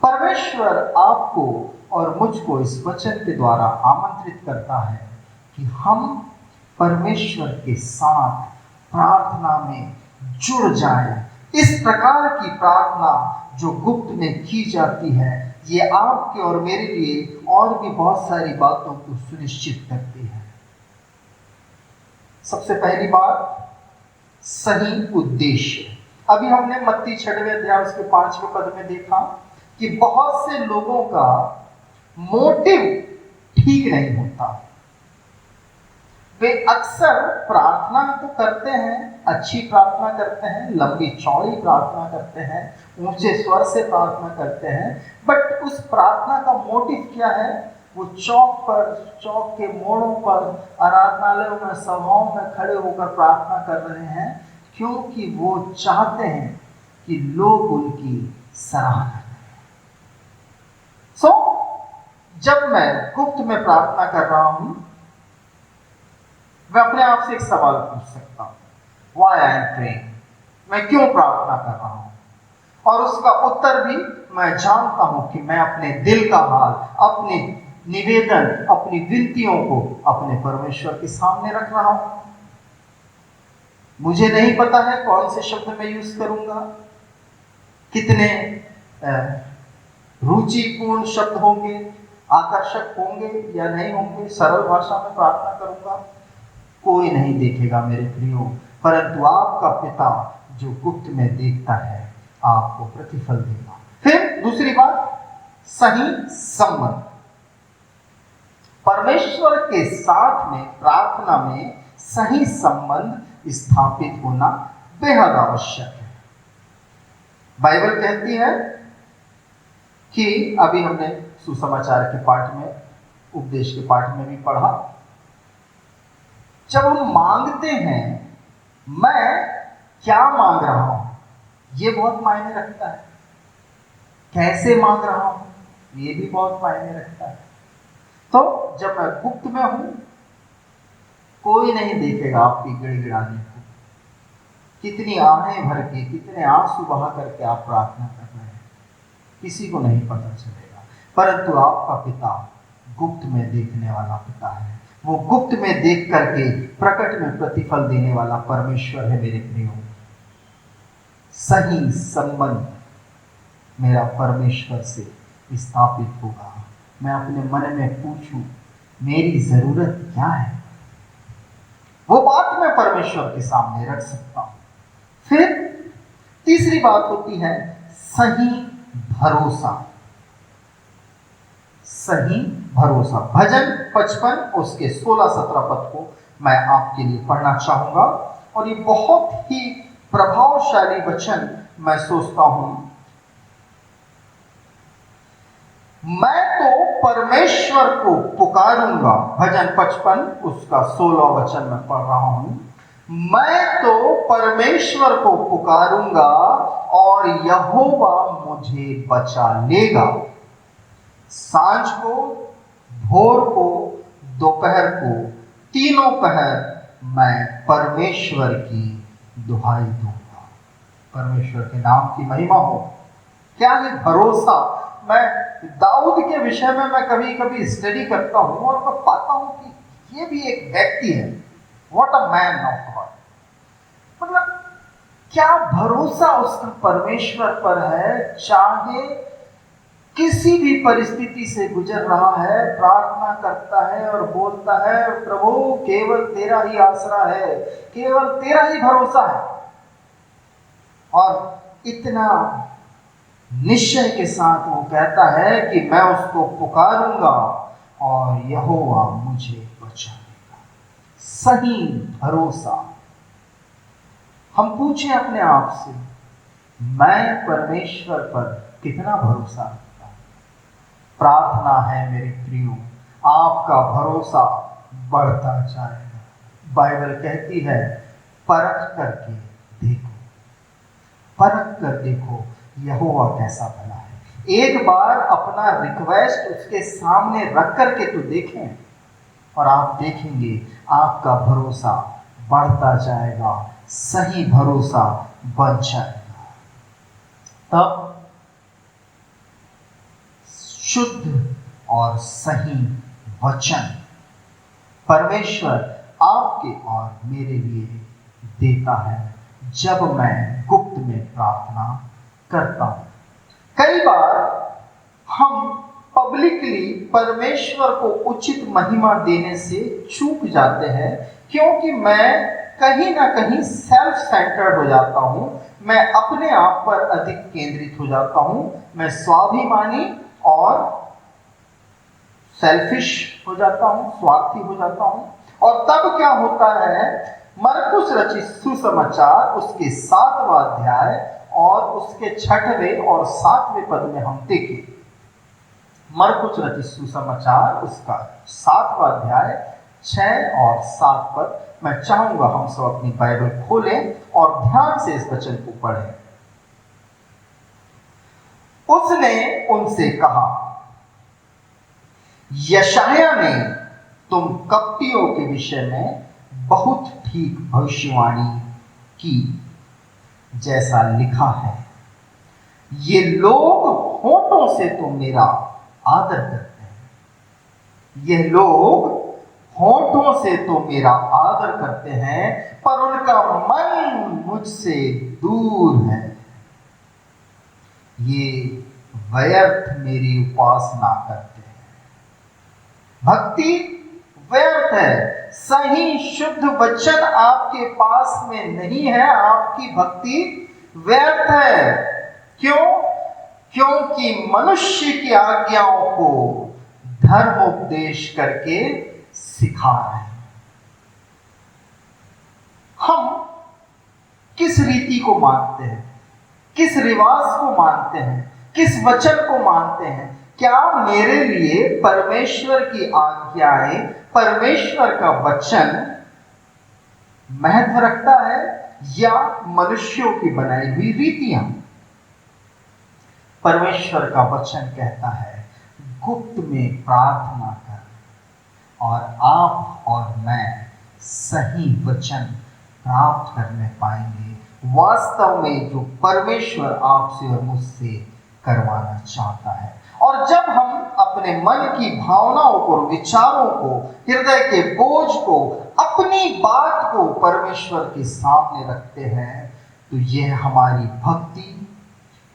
परमेश्वर आपको और मुझको इस वचन के द्वारा आमंत्रित करता है कि हम परमेश्वर के साथ प्रार्थना में जुड़ जाएं। इस प्रकार की प्रार्थना जो गुप्त में की जाती है ये आपके और मेरे लिए और भी बहुत सारी बातों को सुनिश्चित करती है। सबसे पहली बात, सही उद्देश्य। अभी हमने मत्ती 6वें अध्याय उसके 5वें पद में देखा कि बहुत से लोगों का मोटिव ठीक नहीं होता। वे अक्सर प्रार्थना तो करते हैं, अच्छी प्रार्थना करते हैं, लंबी चौड़ी प्रार्थना करते हैं, ऊंचे स्वर से प्रार्थना करते हैं, बट उस प्रार्थना का मोटिव क्या है? वो चौक पर, चौक के मोड़ों पर, आराधनालयों में, सभाओं में खड़े होकर प्रार्थना कर रहे हैं, क्योंकि वो चाहते हैं कि लोग उनकी सराहना करें। जब मैं गुप्त में प्रार्थना कर रहा हूं, मैं अपने आप से एक सवाल पूछ सकता हूं, Why I am praying? मैं क्यों प्रार्थना कर रहा हूं? और उसका उत्तर भी मैं जानता हूं कि मैं अपने दिल का हाल, अपने निवेदन, अपनी विनतियों को अपने परमेश्वर के सामने रख रहा हूं। मुझे नहीं पता है कौन से शब्द मैं यूज करूंगा, कितने रुचिपूर्ण शब्द होंगे, आकर्षक होंगे या नहीं होंगे, सरल भाषा में प्रार्थना करूंगा, कोई नहीं देखेगा मेरे प्रियो, परंतु आपका पिता जो गुप्त में देखता है आपको प्रतिफल देगा। फिर दूसरी बात, सही संबंध। परमेश्वर के साथ में प्रार्थना में सही संबंध स्थापित होना बेहद आवश्यक है। बाइबल कहती है कि अभी हमने सुसमाचार के पाठ में, उपदेश के पाठ में भी पढ़ा, जब हम मांगते हैं, मैं क्या मांग रहा हूं ये बहुत मायने रखता है। कैसे मांग रहा हूं ये भी बहुत मायने रखता है। तो जब मैं गुप्त में हूं, कोई नहीं देखेगा आपकी गिड़गिड़ाने को, कितनी आहें भर के, कितने आंसू बहा करके आप प्रार्थना कर रहे हैं, किसी को नहीं पता चलेगा। परंतु आपका पिता गुप्त में देखने वाला पिता है। वो गुप्त में देख करके प्रकट में प्रतिफल देने वाला परमेश्वर है मेरे प्रियो। सही संबंध मेरा परमेश्वर से स्थापित होगा। मैं अपने मन में पूछूं मेरी जरूरत क्या है, वो बात मैं परमेश्वर के सामने रख सकता हूं। फिर तीसरी बात होती है सही भरोसा। सही भरोसा। भजन 55 उसके 16-17 पद को मैं आपके लिए पढ़ना चाहूंगा और ये बहुत ही प्रभावशाली वचन मैं सोचता हूं। मैं तो परमेश्वर को पुकारूंगा, भजन 55 उसका 16 वचन मैं पढ़ रहा हूं। मैं तो परमेश्वर को पुकारूंगा और यहोवा मुझे बचा लेगा। सांझ को, भोर को, दोपहर को, तीनों पहर मैं परमेश्वर की दुहाई दूंगा। परमेश्वर के नाम की महिमा हो। क्या ये भरोसा। मैं दाऊद के विषय में मैं कभी कभी स्टडी करता हूं और मैं पाता हूं कि ये भी एक व्यक्ति है। What a man of God. मतलब क्या भरोसा उसका परमेश्वर पर है। चाहे किसी भी परिस्थिति से गुजर रहा है, प्रार्थना करता है और बोलता है प्रभु केवल तेरा ही आसरा है, केवल तेरा ही भरोसा है। और इतना निश्चय के साथ वो कहता है कि मैं उसको पुकारूंगा और यहोवा मुझे बचा लेगा। सही भरोसा। हम पूछें अपने आप से, मैं परमेश्वर पर कितना भरोसा रखता हूं। प्रार्थना है मेरे प्रियो, आपका भरोसा बढ़ता जाएगा। बाइबल कहती है परख करके देखो, परख कर देखो यहोवा कैसा भला है। एक बार अपना रिक्वेस्ट उसके सामने रख करके तो देखें और आप देखेंगे आपका भरोसा बढ़ता जाएगा, सही भरोसा बन जाएगा। तब शुद्ध और सही वचन परमेश्वर आपके और मेरे लिए देता है जब मैं गुप्त में प्रार्थना करता हूं। कई बार हम पब्लिकली परमेश्वर को उचित महिमा देने से चूक जाते हैं, क्योंकि मैं कहीं ना कहीं सेल्फ सेंटर्ड हो जाता हूं। मैं अपने आप पर अधिक केंद्रित हो जाता हूं। मैं स्वाभिमानी और सेल्फिश हो जाता हूं, स्वार्थी हो जाता हूं। और तब क्या होता है, मरकुस रचित सुसमाचार उसके 7वां अध्याय और उसके 6वें और 7वें पद में हम देखें। मरकुस रचित सुसमाचार उसका 7वां अध्याय 6 और 7 पद। मैं चाहूंगा हम सब अपनी बाइबल खोलें और ध्यान से इस वचन को पढ़ें। उसने उनसे कहा, यशायाह ने तुम कपटियों के विषय में बहुत ठीक भविष्यवाणी की, जैसा लिखा है, ये लोग होठों से तो मेरा आदर करते हैं, ये लोग होठों से तो मेरा आदर करते हैं, पर उनका मन मुझसे दूर है। ये व्यर्थ मेरी उपासना करते हैं। भक्ति व्यर्थ है। सही शुद्ध वचन आपके पास में नहीं है, आपकी भक्ति व्यर्थ है। क्यों? क्योंकि मनुष्य की आज्ञाओं को धर्मोपदेश करके सिखा रहे हैं। हम किस रीति को मानते हैं, किस रिवाज को मानते हैं, किस वचन को मानते हैं? क्या मेरे लिए परमेश्वर की आज्ञाएं, परमेश्वर का वचन महत्व रखता है या मनुष्यों की बनाई हुई रीतियां? परमेश्वर का वचन कहता है गुप्त में प्रार्थना कर और आप और मैं सही वचन प्राप्त करने पाएंगे, वास्तव में जो परमेश्वर आपसे और मुझसे करवाना चाहता है। और जब हम अपने मन की भावनाओं को, विचारों को, हृदय के बोझ को, अपनी बात को परमेश्वर के सामने रखते हैं, तो यह हमारी भक्ति,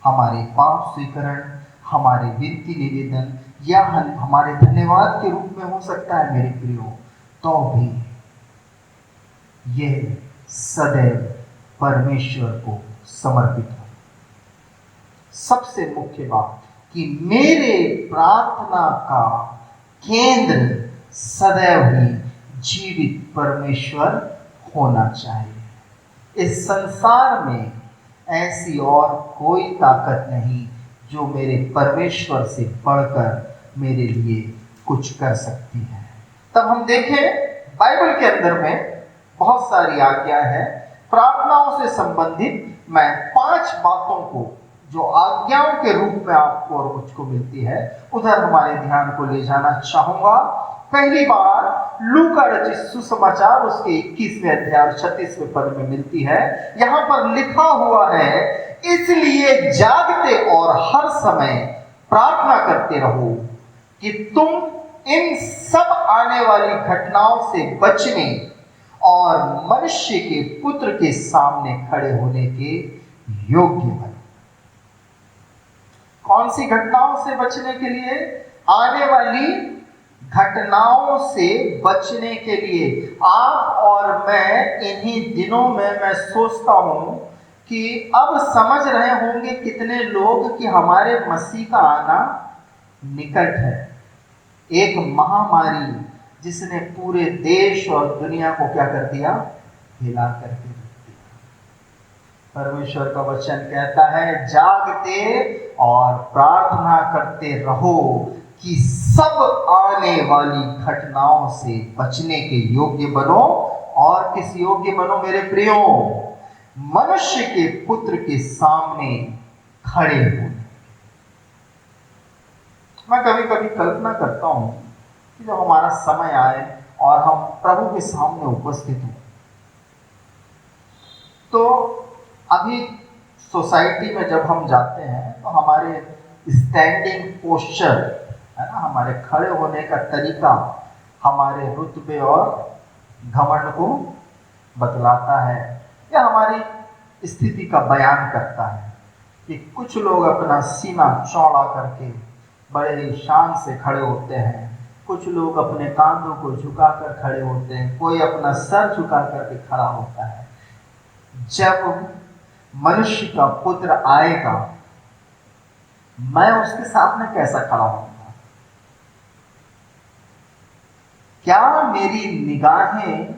हमारे पाप स्वीकरण, हमारे विनती निवेदन या हमारे धन्यवाद के रूप में हो सकता है मेरे प्रियो। तो भी यह सदैव परमेश्वर को समर्पित हो। सबसे मुख्य बात कि मेरे प्रार्थना का केंद्र सदैव ही जीवित परमेश्वर होना चाहिए। इस संसार में ऐसी और कोई ताकत नहीं जो मेरे परमेश्वर से बढ़कर मेरे लिए कुछ कर सकती है। तब हम देखें बाइबल के अंदर में बहुत सारी आज्ञा है। प्रार्थनाओं से संबंधित मैं 5 बातों को जो आज्ञाओं के रूप में आपको और मुझको मिलती है उधर हमारे ध्यान को ले जाना चाहूंगा। पहली बार लूका रचित सुसमाचार उसके 21वें अध्याय 36वें पद में मिलती है। यहां पर लिखा हुआ है, इसलिए जागते और हर समय प्रार्थना करते रहो कि तुम इन सब आने वाली घटनाओं से बचने और मनुष्य के पुत्र के सामने खड़े होने के योग्य बने। कौन सी घटनाओं से बचने के लिए? आने वाली घटनाओं से बचने के लिए। आप और मैं इन्हीं दिनों में मैं सोचता हूं कि अब समझ रहे होंगे कितने लोग कि हमारे मसीह का आना निकट है। एक महामारी जिसने पूरे देश और दुनिया को क्या कर दिया? हिला करके रख दिया। परमेश्वर का वचन कहता है, जागते और प्रार्थना करते रहो कि सब आने वाली घटनाओं से बचने के योग्य बनो। और किस योग्य बनो मेरे प्रियो? मनुष्य के पुत्र के सामने खड़े हो। मैं कभी कभी कल्पना करता हूं कि जब हमारा समय आए और हम प्रभु के सामने उपस्थित हों, तो अभी सोसाइटी में जब हम जाते हैं तो हमारे स्टैंडिंग पोस्चर है ना, हमारे खड़े होने का तरीका हमारे रुतबे और घमंड को बतलाता है या हमारी स्थिति का बयान करता है। कि कुछ लोग अपना सीना चौड़ा करके बड़े ही शान से खड़े होते हैं, कुछ लोग अपने कांधों को झुकाकर खड़े होते हैं, कोई अपना सर झुका करके खड़ा होता है। जब मनुष्य का पुत्र आएगा, मैं उसके सामने कैसा खड़ा होऊंगा? क्या मेरी निगाहें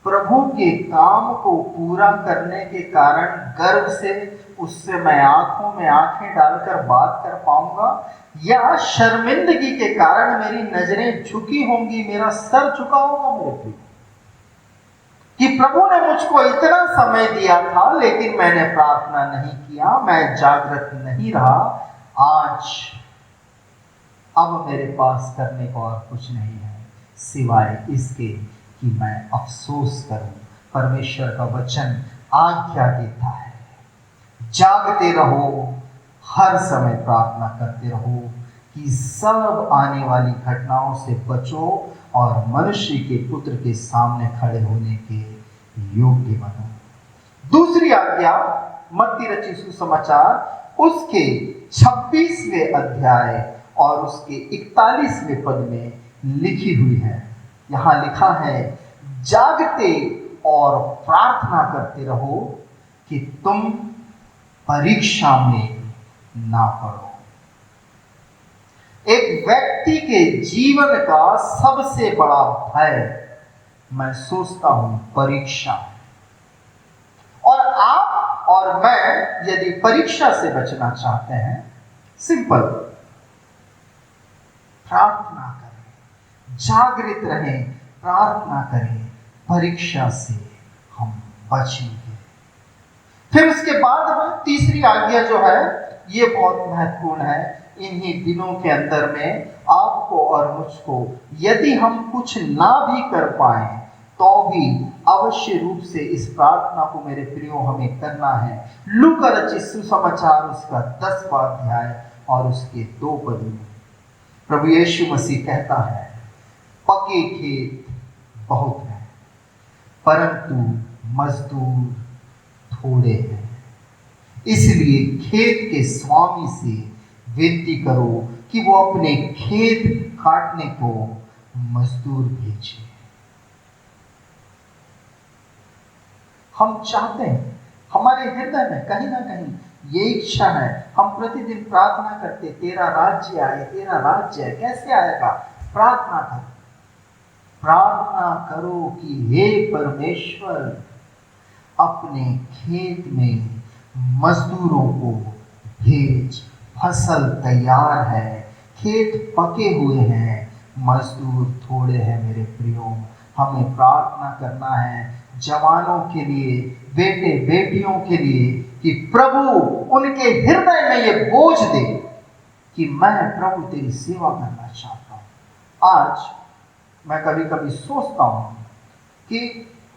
प्रभु के काम को पूरा करने के कारण गर्व से उससे मैं आंखों में आंखें डालकर बात कर पाऊंगा, या शर्मिंदगी के कारण मेरी नजरें झुकी होंगी, मेरा सर झुका होगा मेरे प्रिय? कि प्रभु ने मुझको इतना समय दिया था लेकिन मैंने प्रार्थना नहीं किया, मैं जागृत नहीं रहा। आज अब मेरे पास करने को और कुछ नहीं है सिवाय इसके कि मैं अफसोस करूं। परमेश्वर का वचन आज्ञा देता है, जागते रहो, हर समय प्रार्थना करते रहो कि सब आने वाली घटनाओं से बचो और मनुष्य के पुत्र के सामने खड़े होने के योग्य बनो। दूसरी आज्ञा मत्ती रचित सुसमाचार उसके 26वें अध्याय और उसके 41वें पद में लिखी हुई है। यहां लिखा है, जागते और प्रार्थना करते रहो कि तुम परीक्षा में ना पड़ो। एक व्यक्ति के जीवन का सबसे बड़ा भय मैं सोचता हूं परीक्षा। और आप और मैं यदि परीक्षा से बचना चाहते हैं, सिंपल, प्रार्थना करें, जागृत रहें, प्रार्थना करें, परीक्षा से हम बचेंगे। फिर उसके बाद में तीसरी आज्ञा जो है ये बहुत महत्वपूर्ण है। इन्हीं दिनों के अंदर में आपको और मुझको यदि हम कुछ ना भी कर पाए तो भी अवश्य रूप से इस प्रार्थना को मेरे प्रियो हमें करना है। लूका रचित सुसमाचार उसका 10वां अध्याय और उसके 2 पद में प्रभु यीशु मसीह कहता है, पके खेत बहुत हैं परंतु मजदूर थोड़े हैं, इसलिए खेत के स्वामी से विनती करो कि वो अपने खेत काटने को मजदूर भेजे। हम चाहते हैं, हमारे हृदय में कहीं ना कहीं ये इच्छा है, हम प्रतिदिन प्रार्थना करते, तेरा राज्य आए, तेरा राज्य आए। कैसे आएगा? प्रार्थना करो, प्रार्थना करो कि हे परमेश्वर, अपने खेत में मजदूरों को भेज। फसल तैयार है, खेत पके हुए हैं, मजदूर थोड़े हैं। मेरे प्रियो, हमें प्रार्थना करना है जवानों के लिए, बेटे बेटियों के लिए, कि प्रभु उनके हृदय में ये बोझ दे कि मैं प्रभु तेरी सेवा करना चाहता हूं। आज मैं कभी कभी सोचता हूं कि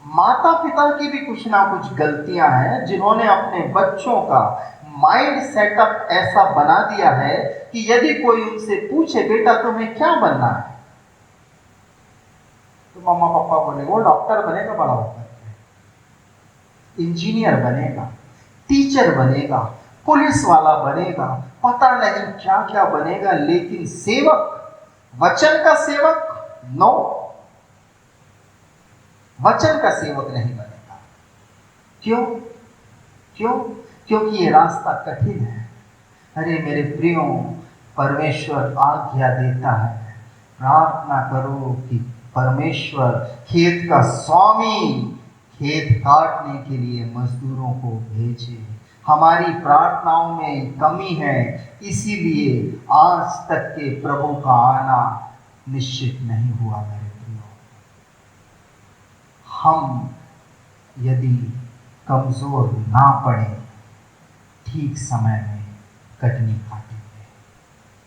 माता पिता की भी कुछ ना कुछ गलतियां हैं, जिन्होंने अपने बच्चों का माइंड सेटअप ऐसा बना दिया है कि यदि कोई उनसे पूछे, बेटा तुम्हें क्या बनना है, तो मम्मा पापा बोले वो डॉक्टर बनेगा, बड़ा होकर इंजीनियर बनेगा, टीचर बनेगा, पुलिस वाला बनेगा, पता नहीं क्या क्या बनेगा, लेकिन सेवक, वचन का सेवक, नो, वचन का सेवक नहीं बनेगा। क्यों? क्यों? क्योंकि ये रास्ता कठिन है। अरे मेरे प्रियो, परमेश्वर आज्ञा देता है, प्रार्थना करो कि परमेश्वर खेत का स्वामी खेत काटने के लिए मजदूरों को भेजे। हमारी प्रार्थनाओं में कमी है, इसीलिए आज तक के प्रभु का आना निश्चित नहीं हुआ। मेरे प्रियो, हम यदि कमजोर ना पड़े, ठीक समय में कटनी काटेंगे।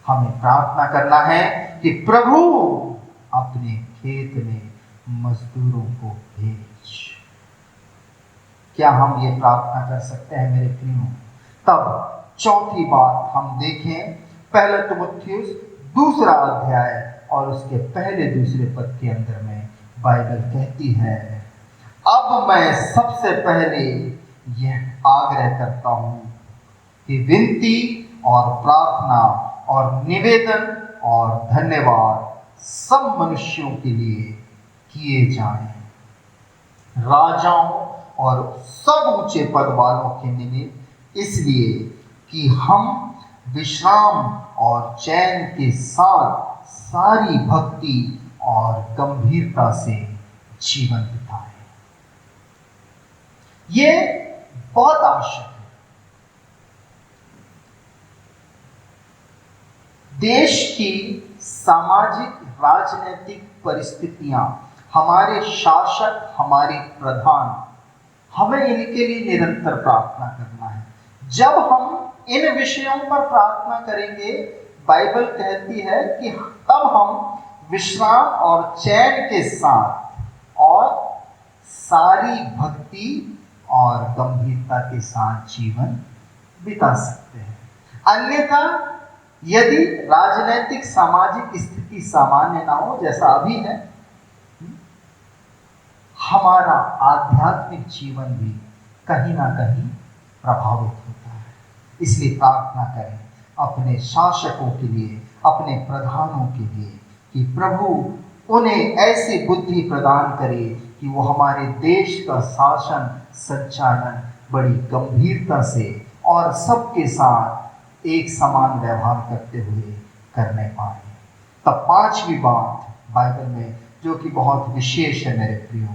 हमें प्रार्थना करना है कि प्रभु अपने खेत में मजदूरों को भेज। क्या हम ये प्रार्थना कर सकते हैं मेरे प्रियो? तब चौथी बात हम देखें, पहले तिमुथियुस 2 अध्याय और उसके पहले 2 पद के अंदर में बाइबल कहती है, अब मैं सबसे पहले यह आग्रह करता हूं कि विनती और प्रार्थना और निवेदन और धन्यवाद सब मनुष्यों के लिए किए जाएं, राजाओं और सब ऊंचे पद वालों के निमित्त, इसलिए कि हम विश्राम और चैन के साथ सारी भक्ति और गंभीरता से जीवन बिताएं। ये बहुत आवश्यक है। देश की सामाजिक राजनीतिक परिस्थितियां, हमारे शासक, हमारे प्रधान, हमें इनके लिए निरंतर प्रार्थना करना है। जब हम इन विषयों पर प्रार्थना करेंगे, बाइबल कहती है कि तब हम विश्राम और चैन के साथ और सारी भक्ति और गंभीरता के साथ जीवन बिता सकते हैं। अन्यथा यदि राजनीतिक सामाजिक स्थिति सामान्य ना हो, जैसा अभी है, हमारा आध्यात्मिक जीवन भी कहीं ना कहीं प्रभावित होता है। इसलिए प्रार्थना करें अपने शासकों के लिए, अपने प्रधानों के लिए, कि प्रभु उन्हें ऐसी बुद्धि प्रदान करे कि वो हमारे देश का शासन संचालन बड़ी गंभीरता से और सबके साथ एक समान व्यवहार करते हुए करने पाए। तब पांचवी बात बाइबल में जो कि बहुत विशेष है मेरे प्रियो,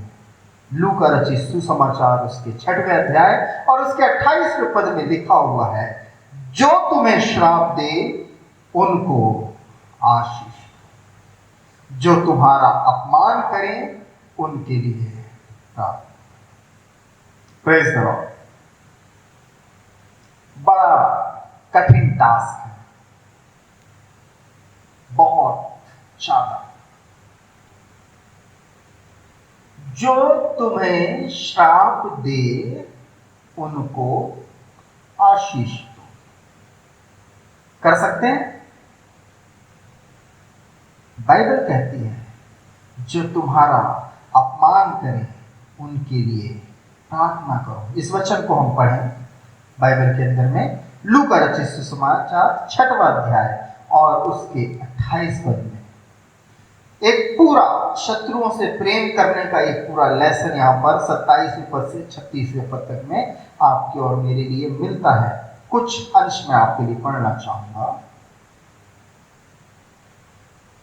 लूका रचित सुसमाचार उसके 6वें अध्याय और उसके 28वें पद में लिखा हुआ है, जो तुम्हें श्राप दे उनको आशीष, जो तुम्हारा अपमान करें उनके लिए प्रार्थना। Praise the Lord. बड़ा कठिन टास्क है, बहुत ज्यादा। जो तुम्हें श्राप दे उनको आशीष दो। कर सकते हैं? बाइबल कहती है जो तुम्हारा अपमान करे उनके लिए प्रार्थना करो। इस वचन को हम पढ़ें बाइबल के अंदर में लूका रचित सुसमाचार 6वां अध्याय और उसके 28 पद में एक पूरा शत्रुओं से प्रेम करने का एक पूरा लेसन यहाँ पर 27वें पद से 36वें पद तक में आपके और मेरे लिए मिलता है। कुछ अंश में आपके लिए पढ़ना चाहूंगा।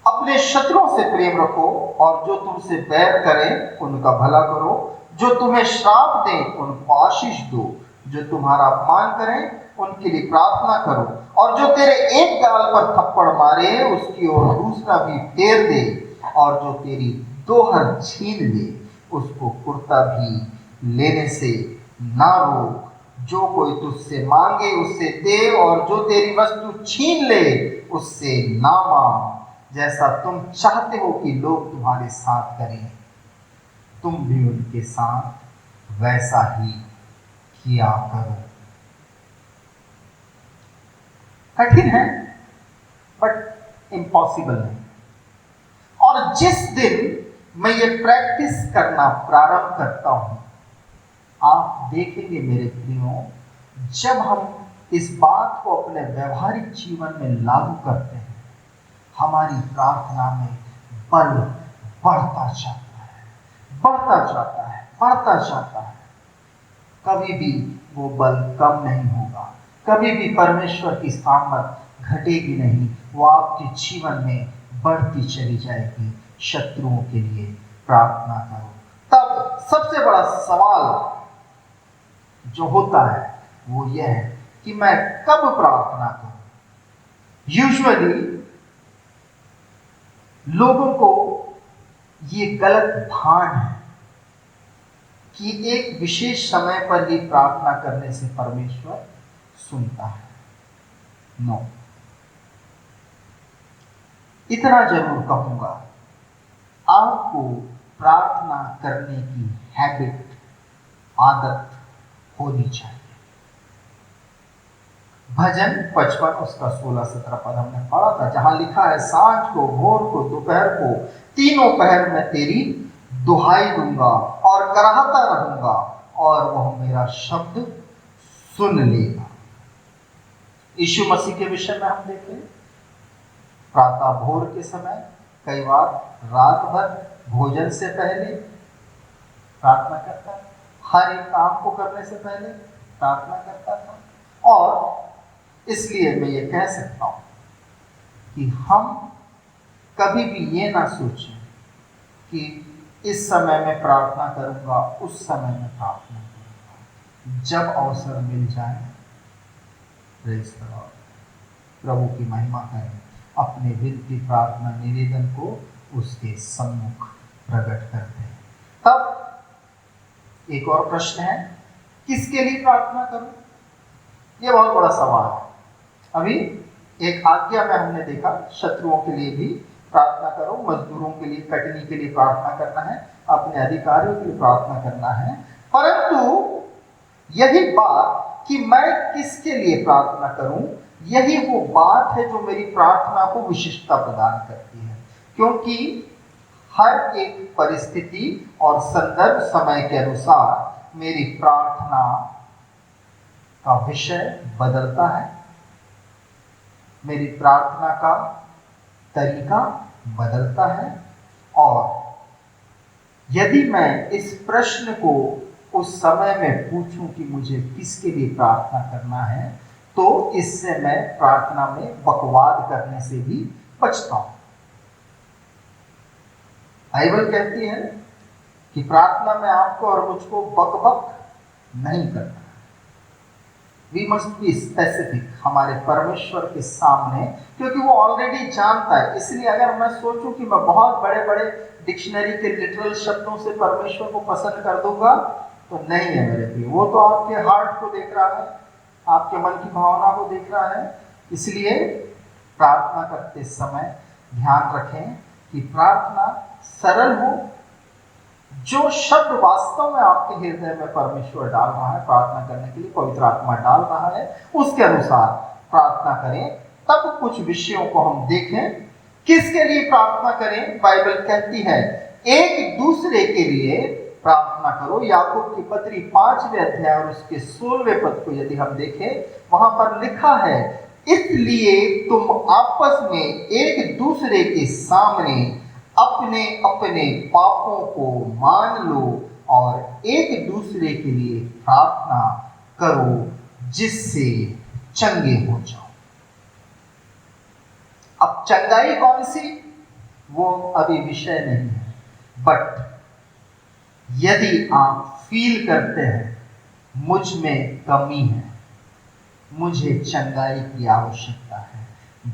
अपने शत्रुओं से प्रेम रखो और जो तुमसे बैर करें उनका भला करो, जो तुम्हें श्राप दें उनको आशीष दो, जो तुम्हारा अपमान करें उनके लिए प्रार्थना करो, और जो तेरे एक गाल पर थप्पड़ मारे उसकी ओर दूसरा भी फेर दे, और जो तेरी 2 हर छीन ले उसको कुर्ता भी लेने से ना रोक। जो कोई तुझसे मांगे उससे दे, और जो तेरी वस्तु छीन ले उससे ना मांग। जैसा तुम चाहते हो कि लोग तुम्हारे साथ करें, तुम भी उनके साथ वैसा ही किया करो। कठिन है बट इम्पॉसिबल नहीं। और जिस दिन मैं ये प्रैक्टिस करना प्रारंभ करता हूं, आप देखेंगे मेरे प्रियो, जब हम इस बात को अपने व्यवहारिक जीवन में लागू करते हैं, हमारी प्रार्थना में बल बढ़ता जाता है, बढ़ता जाता है, बढ़ता जाता है। कभी भी वो बल कम नहीं होगा, कभी भी परमेश्वर की सामर्थ घटेगी नहीं, वो आपके जीवन में बढ़ती चली जाएगी। शत्रुओं के लिए प्रार्थना करो। तब सबसे बड़ा सवाल जो होता है वो यह है कि मैं कब प्रार्थना करूं। यूजुअली लोगों को ये गलत भान है कि एक विशेष समय पर ही प्रार्थना करने से परमेश्वर सुनता है। नो, इतना जरूर कहूंगा, आपको प्रार्थना करने की हैबिट, आदत होनी चाहिए। भजन 55 उसका 16-17 पद हमने पढ़ा था, जहां लिखा है, सांझ को, भोर को, दोपहर को, तीनों पहर में तेरी दुहाई दूंगा और कराहता रहूंगा, और वह मेरा शब्द सुन लेगा। यीशु मसीह के विषय में हम देखें, प्रातः भोर के समय, कई बार रात भर भोजन से पहले प्रार्थना करता, हर एक काम को करने से पहले प्रार्थना करता था। और इसलिए मैं ये कह सकता हूं कि हम कभी भी ये ना सोचें कि इस समय में प्रार्थना करूंगा, उस समय में प्रार्थना करूंगा। जब अवसर मिल जाए, प्रेज़ द लॉर्ड, प्रभु की महिमा करें, अपने विनती प्रार्थना निवेदन को उसके सम्मुख प्रकट करते हैं। तब एक और प्रश्न है, किसके लिए प्रार्थना करूं? यह बहुत बड़ा सवाल है। अभी एक आज्ञा में हमने देखा, शत्रुओं के लिए भी प्रार्थना करो, मजदूरों के लिए, कटनी के लिए प्रार्थना करना है, अपने अधिकारियों के लिए प्रार्थना करना है। परंतु यही बात कि मैं किसके लिए प्रार्थना करूं, यही वो बात है जो मेरी प्रार्थना को विशिष्टता प्रदान करती है। क्योंकि हर एक परिस्थिति और संदर्भ समय के अनुसार मेरी प्रार्थना का विषय बदलता है, मेरी प्रार्थना का तरीका बदलता है। और यदि मैं इस प्रश्न को उस समय में पूछूं कि मुझे किसके लिए प्रार्थना करना है, तो इससे मैं प्रार्थना में बकवाद करने से भी बचता हूं। बाइबल कहती है कि प्रार्थना में आपको और मुझको बक नहीं करना। वी मस्ट बी स्पेसिफिक हमारे परमेश्वर के सामने, क्योंकि वो ऑलरेडी जानता है। इसलिए अगर मैं सोचूं कि मैं बहुत बड़े बड़े डिक्शनरी के लिटरल शब्दों से परमेश्वर को पसंद कर दूंगा, तो नहीं है मेरे प्रिय। वो तो आपके हार्ट को देख रहा है, आपके मन की भावना को देख रहा है। इसलिए प्रार्थना करते समय ध्यान रखें कि प्रार्थना सरल हो। जो शब्द वास्तव में आपके हृदय में परमेश्वर डाल रहा है प्रार्थना करने के लिए, पवित्र आत्मा डाल रहा है, उसके अनुसार प्रार्थना करें। तब कुछ विषयों को हम देखें किसके लिए प्रार्थना करें? बाइबल कहती है एक दूसरे के लिए प्रार्थना करो। याकूब की पत्री 5वें अध्याय और उसके 16वें पद को यदि हम देखें, वहां पर लिखा है, इसलिए तुम आपस में एक दूसरे के सामने अपने अपने पापों को मान लो और एक दूसरे के लिए प्रार्थना करो जिससे चंगे हो जाओ। अब चंगाई कौन सी, वो अभी विषय नहीं है, बट यदि आप फील करते हैं मुझ में कमी है, मुझे चंगाई की आवश्यकता है,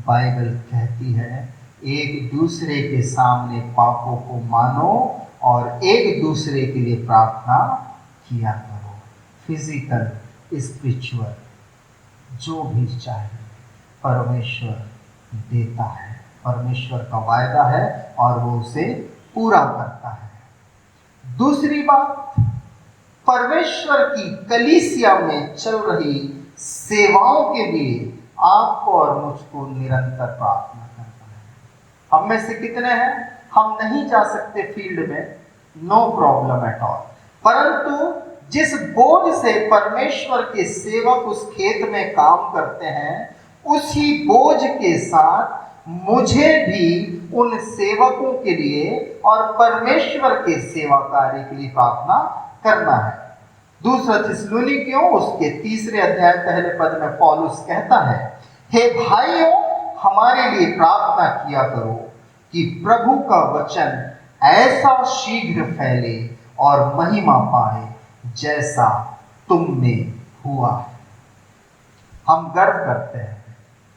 बाइबल कहती है एक दूसरे के सामने पापों को मानो और एक दूसरे के लिए प्रार्थना किया करो। फिजिकल, स्पिरिचुअल, जो भी चाहिए परमेश्वर देता है, परमेश्वर का वायदा है और वो उसे पूरा करता है। दूसरी बात, परमेश्वर की कलीसिया में चल रही सेवाओं के लिए आपको और मुझको निरंतर प्रार्थना करना है। हम में से कितने हैं, हम नहीं जा सकते फील्ड में, नो प्रॉब्लम एट ऑल, परंतु जिस बोझ से परमेश्वर के सेवक उस खेत में काम करते हैं, उसी बोझ के साथ मुझे भी उन सेवकों के लिए और परमेश्वर के सेवा कार्य के लिए प्रार्थना करना है। दूसरा थिस्सलुनीकियों उसके 3 अध्याय पहले पद में पौलुस कहता है, हे भाइयों, हमारे लिए प्रार्थना किया करो कि प्रभु का वचन ऐसा शीघ्र फैले और महिमा पाए जैसा तुम में हुआ है। हम गर्व करते हैं,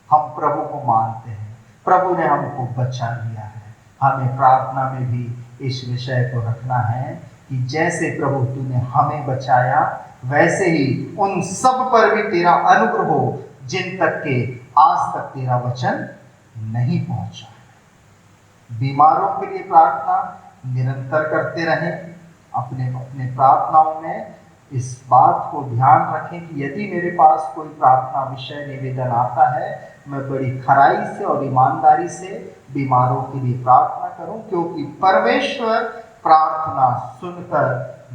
हम प्रभु को मानते हैं, प्रभु ने हमको बचा लिया है। हमें प्रार्थना में भी इस विषय को रखना है कि जैसे प्रभु तूने हमें बचाया, वैसे ही उन सब पर भी तेरा अनुग्रह हो जिन तक के आज तक तेरा वचन नहीं पहुंचा है। बीमारों के लिए प्रार्थना निरंतर करते रहें। अपने अपने प्रार्थनाओं में इस बात को ध्यान रखें कि यदि मेरे पास कोई प्रार्थना विषय निवेदन आता है, मैं बड़ी खराई से और ईमानदारी से बीमारों के लिए प्रार्थना करूं, क्योंकि परमेश्वर प्रार्थना सुनकर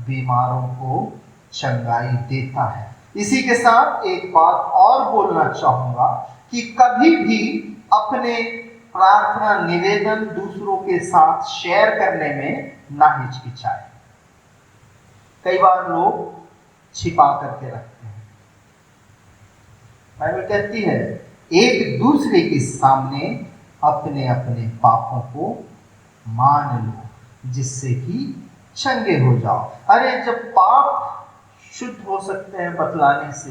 बीमारों को चंगाई देता है। इसी के साथ एक बात और बोलना चाहूंगा कि कभी भी अपने प्रार्थना निवेदन दूसरों के साथ शेयर करने में ना हिचकिचाएं। कई बार लोग छिपा करके रखते हैं। बाइबल कहती है एक दूसरे के सामने अपने अपने पापों को मान लो जिससे कि चंगे हो जाओ। अरे जब पाप शुद्ध हो सकते हैं बतलाने से,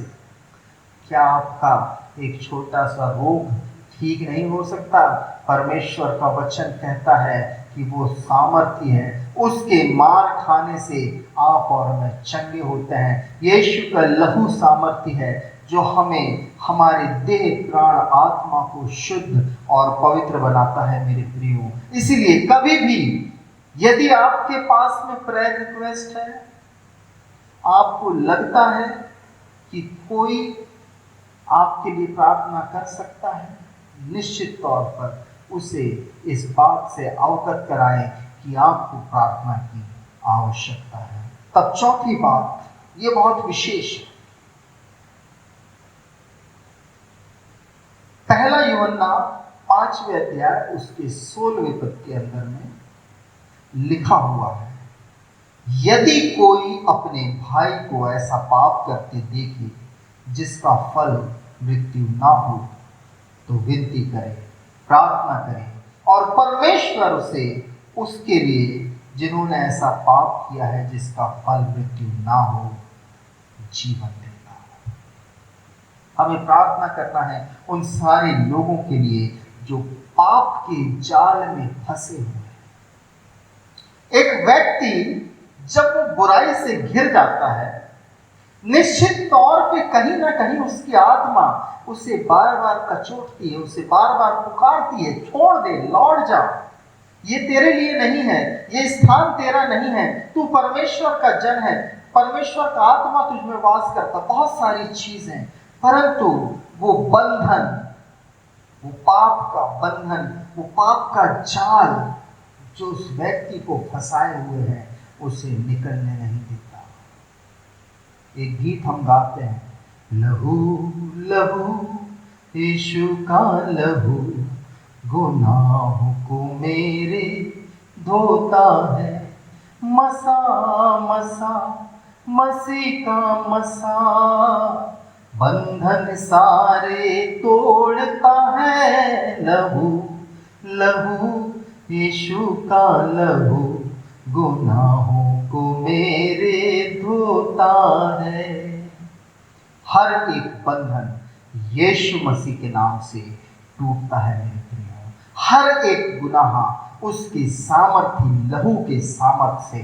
क्या आपका एक छोटा सा रोग ठीक नहीं हो सकता? परमेश्वर का वचन कहता है कि वो सामर्थ्य है, उसके मार खाने से आप और मैं चंगे होते हैं। यीशु का लहू सामर्थ्य है जो हमें, हमारे देह प्राण आत्मा को शुद्ध और पवित्र बनाता है मेरे प्रियो। इसीलिए कभी भी यदि आपके पास में प्रेयर रिक्वेस्ट है, आपको लगता है कि कोई आपके लिए प्रार्थना कर सकता है, निश्चित तौर पर उसे इस बात से अवगत कराएं कि आपको प्रार्थना की आवश्यकता है। तब चौथी बात, ये बहुत विशेष है। पहला यूहन्ना 5वें अध्याय उसके 16वें पद के अंदर में लिखा हुआ है, यदि कोई अपने भाई को ऐसा पाप करते देखे जिसका फल मृत्यु ना हो, तो विनती करे, प्रार्थना करे और परमेश्वर उसे उसके लिए जिन्होंने ऐसा पाप किया है जिसका फल मृत्यु ना हो, जीवन देता है। हमें प्रार्थना करना है उन सारे लोगों के लिए जो पाप के जाल में फंसे हुए हैं। एक व्यक्ति जब वो बुराई से घिर जाता है, निश्चित तौर पे कहीं ना कहीं उसकी आत्मा उसे बार बार कचोटती है, उसे बार बार पुकारती है, छोड़ दे, लौट जा, ये तेरे लिए नहीं है, ये स्थान तेरा नहीं है, तू परमेश्वर का जन है, परमेश्वर का आत्मा तुझ में वास करता, बहुत सारी चीजें, परंतु वो बंधन, वो पाप का बंधन, वो पाप का जाल जो उस व्यक्ति को फंसाए हुए है उसे निकलने नहीं देता। एक गीत हम गाते हैं, लहू लहू यीशु का लहू गुनाहों को मेरे धोता है, मसा मसा मसीह का मसा बंधन सारे तोड़ता है। लहू लहू यीशु का लहू गुनाहों को मेरे धोता है। हर एक बंधन यीशु मसीह के नाम से टूटता है मेरे प्रियो। हर एक गुनाह उसके सामर्थ्य लहू के सामर्थ्य से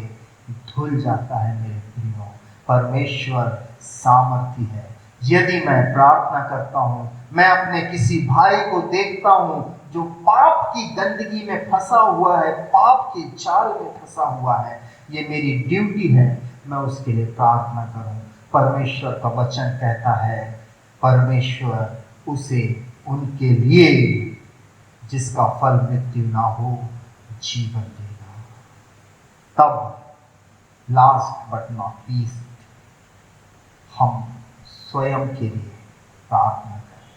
धुल जाता है मेरे प्रियो। परमेश्वर सामर्थ्य है। यदि मैं प्रार्थना करता हूँ, मैं अपने किसी भाई को देखता हूँ जो पाप की गंदगी में फंसा हुआ है, पाप के जाल में फंसा हुआ है, ये मेरी ड्यूटी है मैं उसके लिए प्रार्थना करूं। परमेश्वर का वचन कहता है परमेश्वर उसे उनके लिए जिसका फल मृत्यु ना हो जीवन देगा। तब लास्ट बट नॉट लीस्ट हम स्वयं के लिए प्रार्थना करें।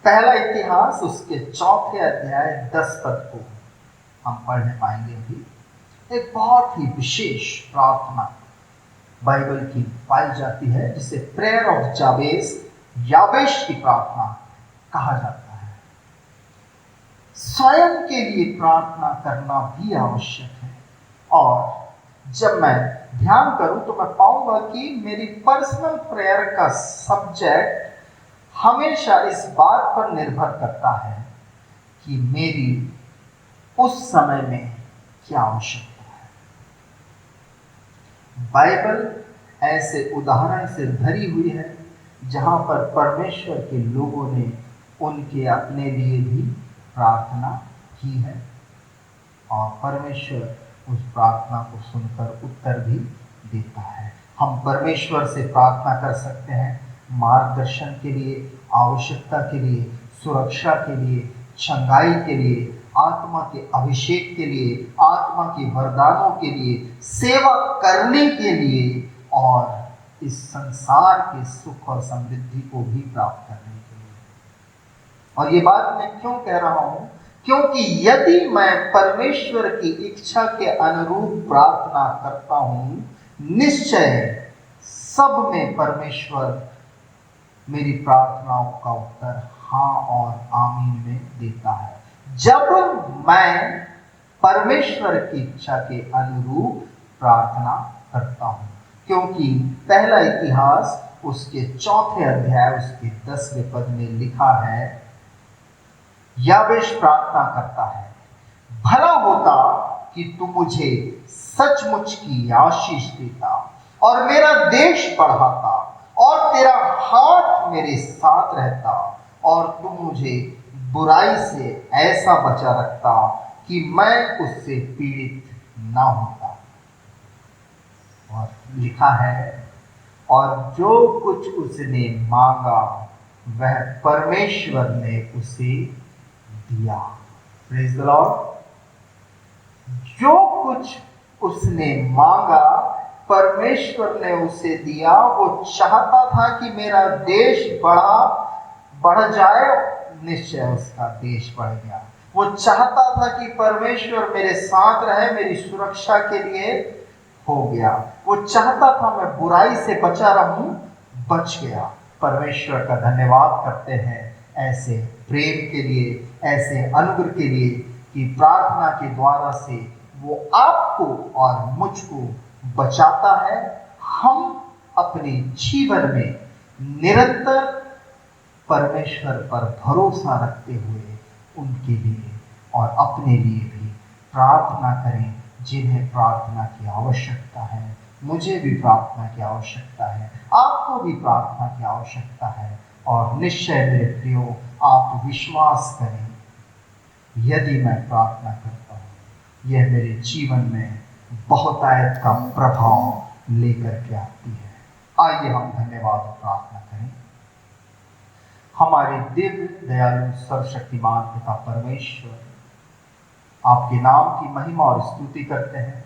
पहला इतिहास उसके 4 अध्याय 10 पद को हम पढ़ने पाएंगे। अभी एक बहुत ही विशेष प्रार्थना बाइबल की पाई जाती है जिसे प्रेयर ऑफ जाबेस, याबेश की प्रार्थना कहा जाता है। स्वयं के लिए प्रार्थना करना भी आवश्यक है। और जब मैं ध्यान करूं तो मैं पाऊंगा कि मेरी पर्सनल प्रेयर का सब्जेक्ट हमेशा इस बात पर निर्भर करता है कि मेरी उस समय में क्या आवश्यकता है। बाइबल ऐसे उदाहरण से भरी हुई है जहां पर परमेश्वर के लोगों ने उनके अपने लिए भी प्रार्थना की है और परमेश्वर उस प्रार्थना को सुनकर उत्तर भी देता है। हम परमेश्वर से प्रार्थना कर सकते हैं मार्गदर्शन के लिए, आवश्यकता के लिए, सुरक्षा के लिए, चंगाई के लिए, आत्मा के अभिषेक के लिए, आत्मा के वरदानों के लिए, सेवा करने के लिए और इस संसार के सुख और समृद्धि को भी प्राप्त करने के लिए। और ये बात मैं क्यों कह रहा हूं? क्योंकि यदि मैं परमेश्वर की इच्छा के अनुरूप प्रार्थना करता हूं, निश्चय सब में परमेश्वर मेरी प्रार्थनाओं का उत्तर हाँ और आमीन में देता है। जब मैं परमेश्वर की इच्छा के अनुरूप प्रार्थना करता हूं। क्योंकि पहला इतिहास उसके 4 अध्याय उसके 10वें पद में लिखा है, याबेश प्रार्थना करता है, भला होता कि तू मुझे सचमुच की आशीष देता और मेरा देश बढ़ाता और तेरा हाथ मेरे साथ रहता और तू मुझे बुराई से ऐसा बचा रखता कि मैं उससे पीड़ित ना होता। और लिखा है, और जो कुछ उसने मांगा वह परमेश्वर ने उसे दिया। Praise the Lord. जो कुछ उसने मांगा परमेश्वर ने उसे दिया। वो चाहता था कि मेरा देश बढ़ जाए, निश्चय उसका देश बढ़ गया। वो चाहता था कि परमेश्वर मेरे साथ रहे, मेरी सुरक्षा के लिए हो गया। वो चाहता था मैं बुराई से बचा रहूं, बच गया। परमेश्वर का धन्यवाद करते हैं ऐसे प्रेम के लिए, ऐसे अनुग्रह के लिए कि प्रार्थना के द्वारा से वो आपको और मुझको बचाता है। हम अपने जीवन में निरंतर परमेश्वर पर भरोसा रखते हुए उनके लिए और अपने लिए भी प्रार्थना करें जिन्हें प्रार्थना की आवश्यकता है। मुझे भी प्रार्थना की आवश्यकता है, आपको भी प्रार्थना की आवश्यकता है। और निश्चय मेरे प्रियो, आप विश्वास करें, यदि मैं प्रार्थना करता हूँ यह मेरे जीवन में बहुतायत का प्रभाव लेकर के आती है। आइए हम धन्यवाद प्रार्थना करें। हमारे दिव्य दयालु सर्वशक्तिमान पिता परमेश्वर, आपके नाम की महिमा और स्तुति करते हैं,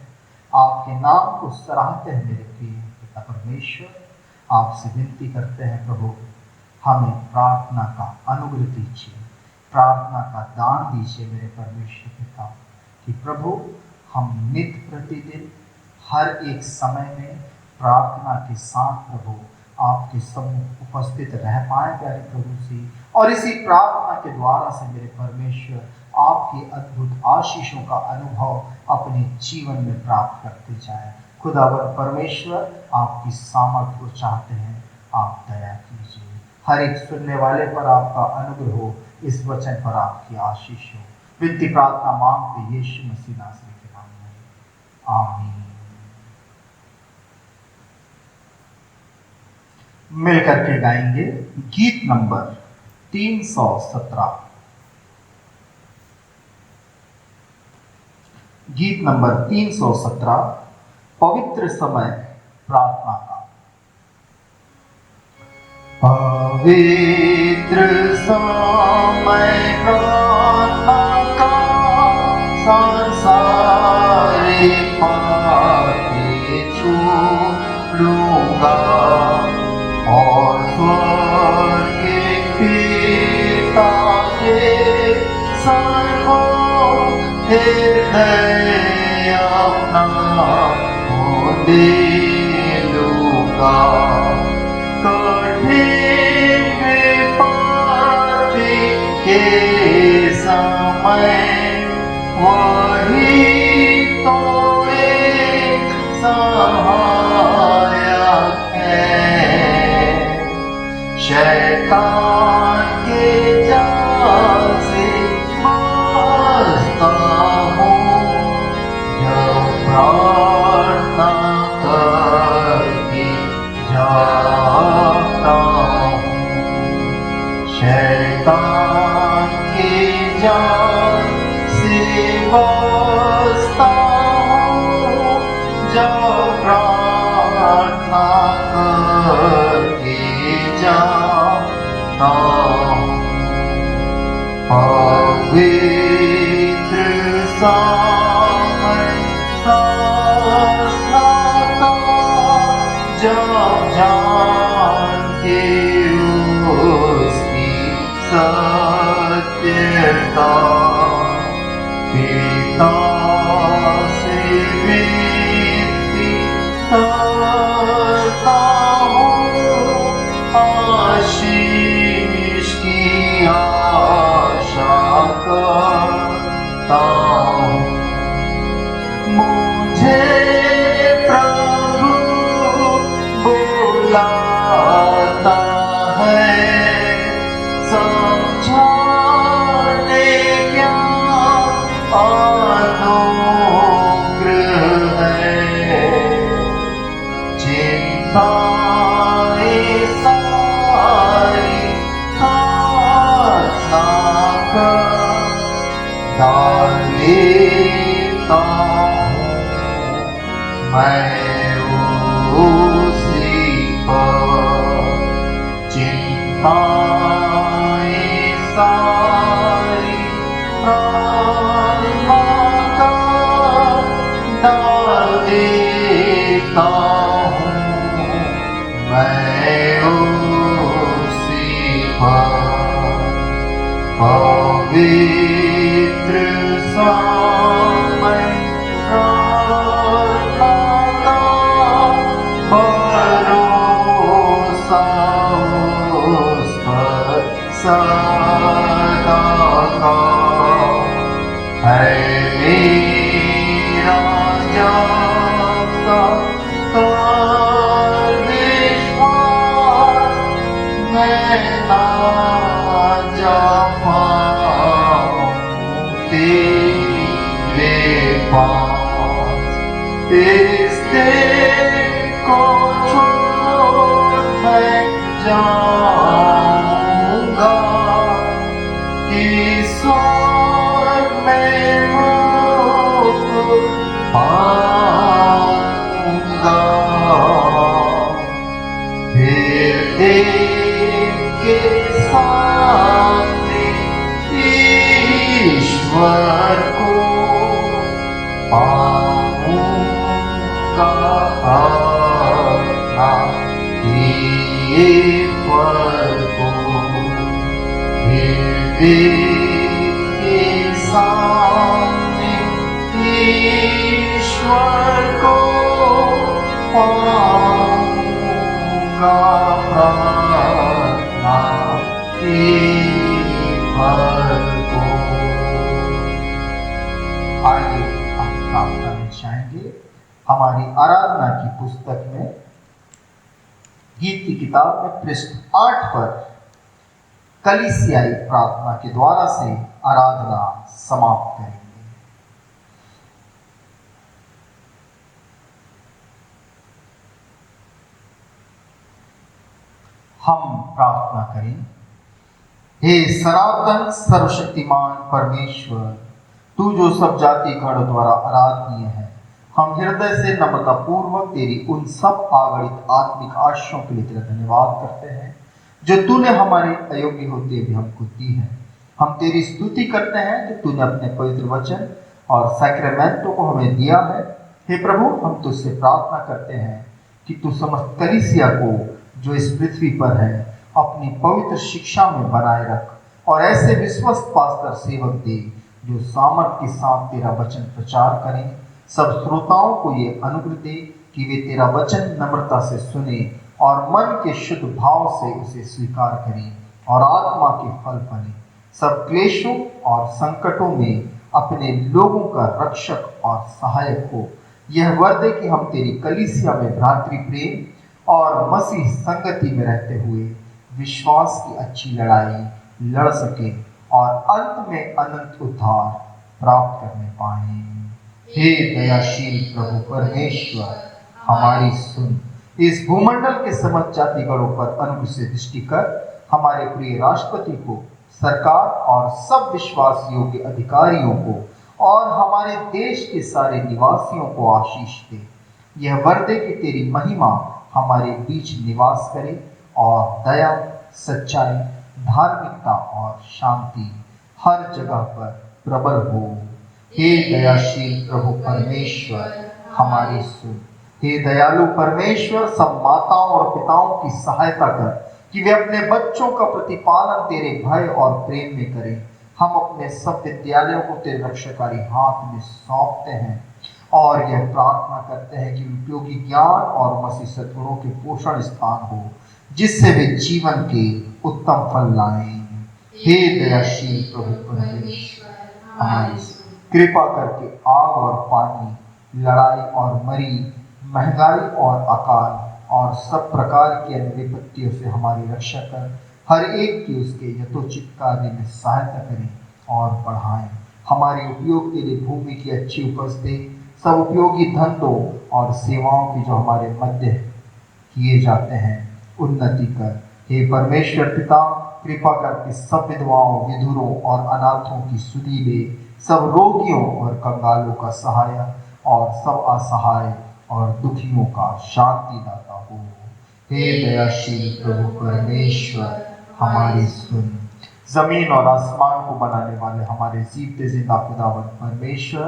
आपके नाम को सराहते हैं मेरे प्रिय पिता परमेश्वर। आपसे विनती करते हैं प्रभु, हमें प्रार्थना का अनुग्रह दीजिए, प्रार्थना का दान दीजिए मेरे परमेश्वर पिता, कि प्रभु हम नित्य प्रतिदिन हर एक समय में प्रार्थना के साथ प्रभु आपके सम्मुख उपस्थित रह पाए प्यारे प्रभु जी, और इसी प्रार्थना के द्वारा से मेरे परमेश्वर आपकी अद्भुत आशीषों का अनुभव अपने जीवन में प्राप्त करते जाए। खुदावन परमेश्वर, आपकी सामर्थ्य को चाहते हैं, आप दया कीजिए। हर एक सुनने वाले पर आपका अनुग्रह हो, इस वचन पर आपकी आशीष हो। विनती प्रार्थना मांगते यीशु मसीह नासरी के नाम में, आमीन। मिलकर के गाएंगे गीत नंबर 317। गीत नंबर 317, पवित्र समय प्रार्थना का। पवित्र समय प्रार्थना का, संसारी पापी छू लूंगा, और स्वर्ग के पिता के सर्वोच्च हृदय अपना दे लूंगा। कठिन पापी के समय वही तो एक सहायक है। शैतान के जाल से बचता हूँ जब प्रार्थना करके जाता हूँ। शैतान के जाल से बचता हूँ जब प्रार्थना करके जाता हूँ। पवित्र समय प्रार्थना का, जब जान के उसकी सत्यता पिता से विनती करता हूँ, आशीष की आशा करता हूँ। मुझे प्रभु बुलाता है, समझाने क्या अनुग्रह है। चिंताएं सारी प्रार्थना कर डाल देता हूँ मैं उसी पर। चिंताएं सारी प्रार्थना कर डाल देता हूँ मैं उसी पर। पवित्र समय प्रार्थना का, भरोसा उस पर सदा का है। मेरा जागता विश्वास, मैं ना जा पाऊं तेरे पास। इस देश को छोड़ मैं जाऊंगा, कि स्वर्ग में मुकुट पाऊंगा। फिर एक के साथ ईश्वर को पाऊंगा अपना ये प्रभु के सामने ईश्वर को पाऊंगा अपना आइए हम प्रार्थना में जाएंगे। हमारी आराधना की पुस्तक में गीत की किताब में पृष्ठ 8 पर कलीसियाई प्रार्थना के द्वारा से आराधना समाप्त करेंगे। हम प्रार्थना करें। हे सनातन सर्वशक्तिमान परमेश्वर, तू जो सब जाति गण द्वारा आराधनीय है, हम हृदय से नम्रता पूर्वक तेरी उन सब आगणित आत्मिक आशीषों के लिए तेरा धन्यवाद करते हैं जो तूने हमारे अयोग्य होते भी हमको दी है। हम तेरी स्तुति करते हैं कि तूने अपने पवित्र वचन और सैक्रामेंटों को हमें दिया है। हे प्रभु, हम तुझसे प्रार्थना करते हैं कि तू समस्त कलीसिया को जो इस पृथ्वी पर है अपनी पवित्र शिक्षा में बनाए रख और ऐसे विश्वस्त पास्टर सेवक दे जो सामर्थ्य के साथ तेरा वचन प्रचार करें। सब श्रोताओं को ये अनुग्रह दे कि वे तेरा वचन नम्रता से सुने और मन के शुद्ध भाव से उसे स्वीकार करें और आत्मा के फल बने। सब क्लेशों और संकटों में अपने लोगों का रक्षक और सहायक हो। यह वर दे कि हम तेरी कलीसिया में भ्रातृ प्रेम और मसीह संगति में रहते हुए विश्वास की अच्छी लड़ाई लड़ सके और अंत में अनंत उद्धार प्राप्त करने पाए। हे दयाशील प्रभु परमेश्वर, हमारी सुन। इस भूमंडल के समस्त जातिगणों पर अनुग्रह से दृष्टि कर हमारे प्रिय राष्ट्रपति को, सरकार और सब विश्वास योग्य अधिकारियों को और हमारे देश के सारे निवासियों को आशीष दे। यह वर दे कि तेरी महिमा हमारे बीच निवास करे और दया, सच्चाई, धार्मिकता और शांति हर जगह पर प्रबल हो। हे दयाशील प्रभु परमेश्वर, हमारी सुन। हे दयालु परमेश्वर, सब माताओं और पिताओं की सहायता कर कि वे अपने बच्चों का प्रतिपालन तेरे भय और प्रेम में करें। हम अपने सब विद्यालयों को तेरे रक्षाकारी हाथ में सौंपते हैं और यह प्रार्थना करते हैं कि उपयोगी ज्ञान और मसीह सद्गुणों के पोषण स्थान हो, जिससे वे जीवन के उत्तम फल लाएं। हे दयाशील प्रभु परमेश्वर, हमारी कृपा करके आग और पानी, लड़ाई और मरी, महंगाई और अकाल और सब प्रकार की अन्य विपत्तियों से हमारी रक्षा कर हर एक की उसके यथोचित कार्य में सहायता करें और बढ़ाएं। हमारे उपयोग के लिए भूमि की अच्छी उपज दे। सब उपयोगी धंधों और सेवाओं की जो हमारे मध्य किए जाते हैं उन्नति कर। हे परमेश्वर पिता, कृपा करके सब विधवाओं, विधुरों और अनाथों की सुधि ले। सब रोगियों और कंगालों का सहायक और सब असहाय और दुखियों का शांति दाता हो। हे दयाशील प्रभु परमेश्वर, हमारी सुन। जमीन और आसमान को बनाने वाले हमारे जीते जिंदा खुदावंद परमेश्वर,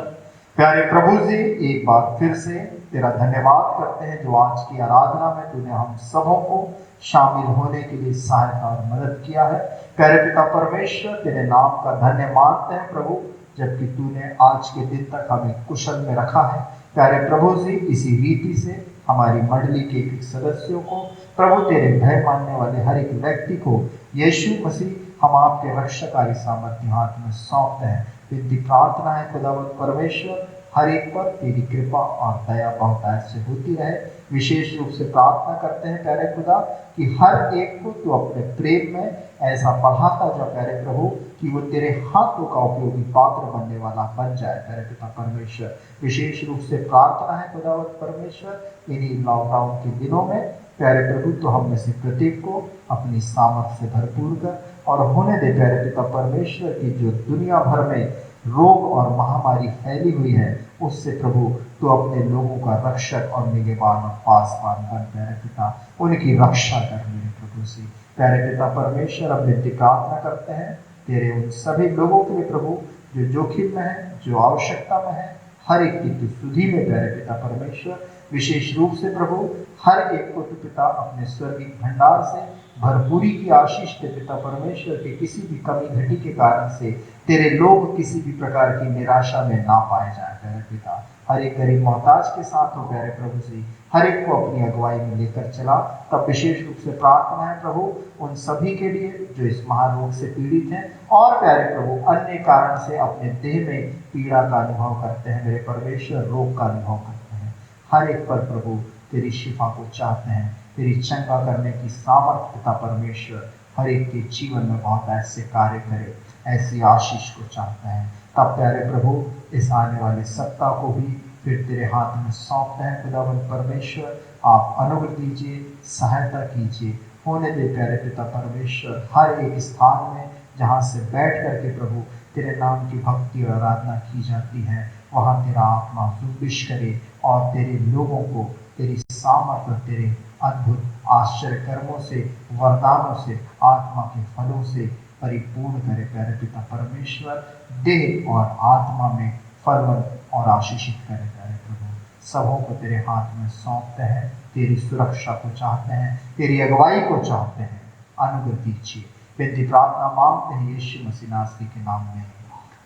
प्यारे प्रभु जी, एक बार फिर से तेरा धन्यवाद करते हैं जो आज की आराधना में तूने हम सबों को शामिल होने के लिए सहायता और मदद किया है। प्यारे पिता परमेश्वर, तेरे नाम का धन्य मानते हैं प्रभु, जबकि तूने आज के दिन तक हमें कुशल में रखा है। प्यारे प्रभु जी, इसी रीति से हमारी मंडली के एक सदस्यों को प्रभु, तेरे भय मानने वाले हर एक व्यक्ति को यीशु मसीह हम आपके रक्षाकारी सामर्थ्य हाथ में सौंपते हैं। विनती प्रार्थना है खुदावंद परमेश्वर, हर एक पर तेरी कृपा और दया बहुतायत से होती रहे। विशेष रूप से प्रार्थना करते हैं प्यारे खुदा कि हर एक को तू अपने प्रेम में ऐसा बढ़ाता जा प्यारे प्रभु, कि वो तेरे हाथों का उपयोगी पात्र बनने वाला बन जाए प्यारे पिता परमेश्वर। विशेष रूप से प्रार्थना है खुदावंद परमेश्वर, इन्हीं लॉकडाउन के दिनों में प्यारे प्रभु तो हम में से प्रत्येक को अपनी सामर्थ्य से भरपूर कर और होने दे प्यारे पिता परमेश्वर की जो दुनिया भर में रोग और महामारी फैली हुई है, उससे प्रभु तो अपने लोगों का रक्षक और निगहबान और पासबान बन प्यारे पिता, उनकी रक्षा कर मेरे प्रभु से। प्यारे पिता परमेश्वर, अब विनती प्रार्थना करते हैं तेरे उन सभी लोगों के लिए प्रभु जो जोखिम में है, जो आवश्यकता में है, हर एक की तू सुधि में प्यारे पिता परमेश्वर। विशेष रूप से प्रभु हर एक को तू पिता अपने स्वर्गीय भंडार से भरपूरी की आशीष के पिता परमेश्वर के किसी भी कमी घटी के कारण से तेरे लोग किसी भी प्रकार की निराशा में ना पाए जाए प्यारे पिता। हर एक गरीब मोहताज के साथ हो प्यारे प्रभु जी, हर एक को अपनी अगुवाई में लेकर चला। तब विशेष रूप से प्रार्थना है प्रभु उन सभी के लिए जो इस महारोग से पीड़ित हैं और प्यारे प्रभु अन्य कारण से अपने देह में पीड़ा का अनुभव करते हैं मेरे परमेश्वर, रोग का अनुभव करते हैं। हर एक पर प्रभु तेरी शिफा को चाहते हैं, तेरी चंगा करने की सामर्थ पिता परमेश्वर हर एक के जीवन में बहुत ऐसे कार्य करे, ऐसी आशीष को चाहते हैं। तब प्यारे प्रभु इस आने वाले सप्ताह को भी फिर तेरे हाथ में सौंपते हैं खुदावंद परमेश्वर। आप अनुग्रह दीजिए, सहायता कीजिए, होने दे प्यारे पिता परमेश्वर हर एक स्थान में जहाँ से बैठ करके प्रभु तेरे नाम की भक्ति और आराधना की जाती है, वहाँ तेरा आत्मा जुम्बिश करे और तेरे लोगों को तेरी सामर्थ और तेरे अद्भुत आश्चर्य कर्मों से, वरदानों से, आत्मा के फलों से परिपूर्ण करे प्यारे पिता परमेश्वर। देह और आत्मा में फलवंत और आशीषित करे प्यारे प्रभु। सबों को तेरे हाथ में सौंपते हैं, तेरी सुरक्षा को चाहते हैं, तेरी अगुवाई को चाहते हैं। अनुग्रह दीजिए, विनती प्रार्थना मांगते हैं यीशु मसीह नासरी के नाम में,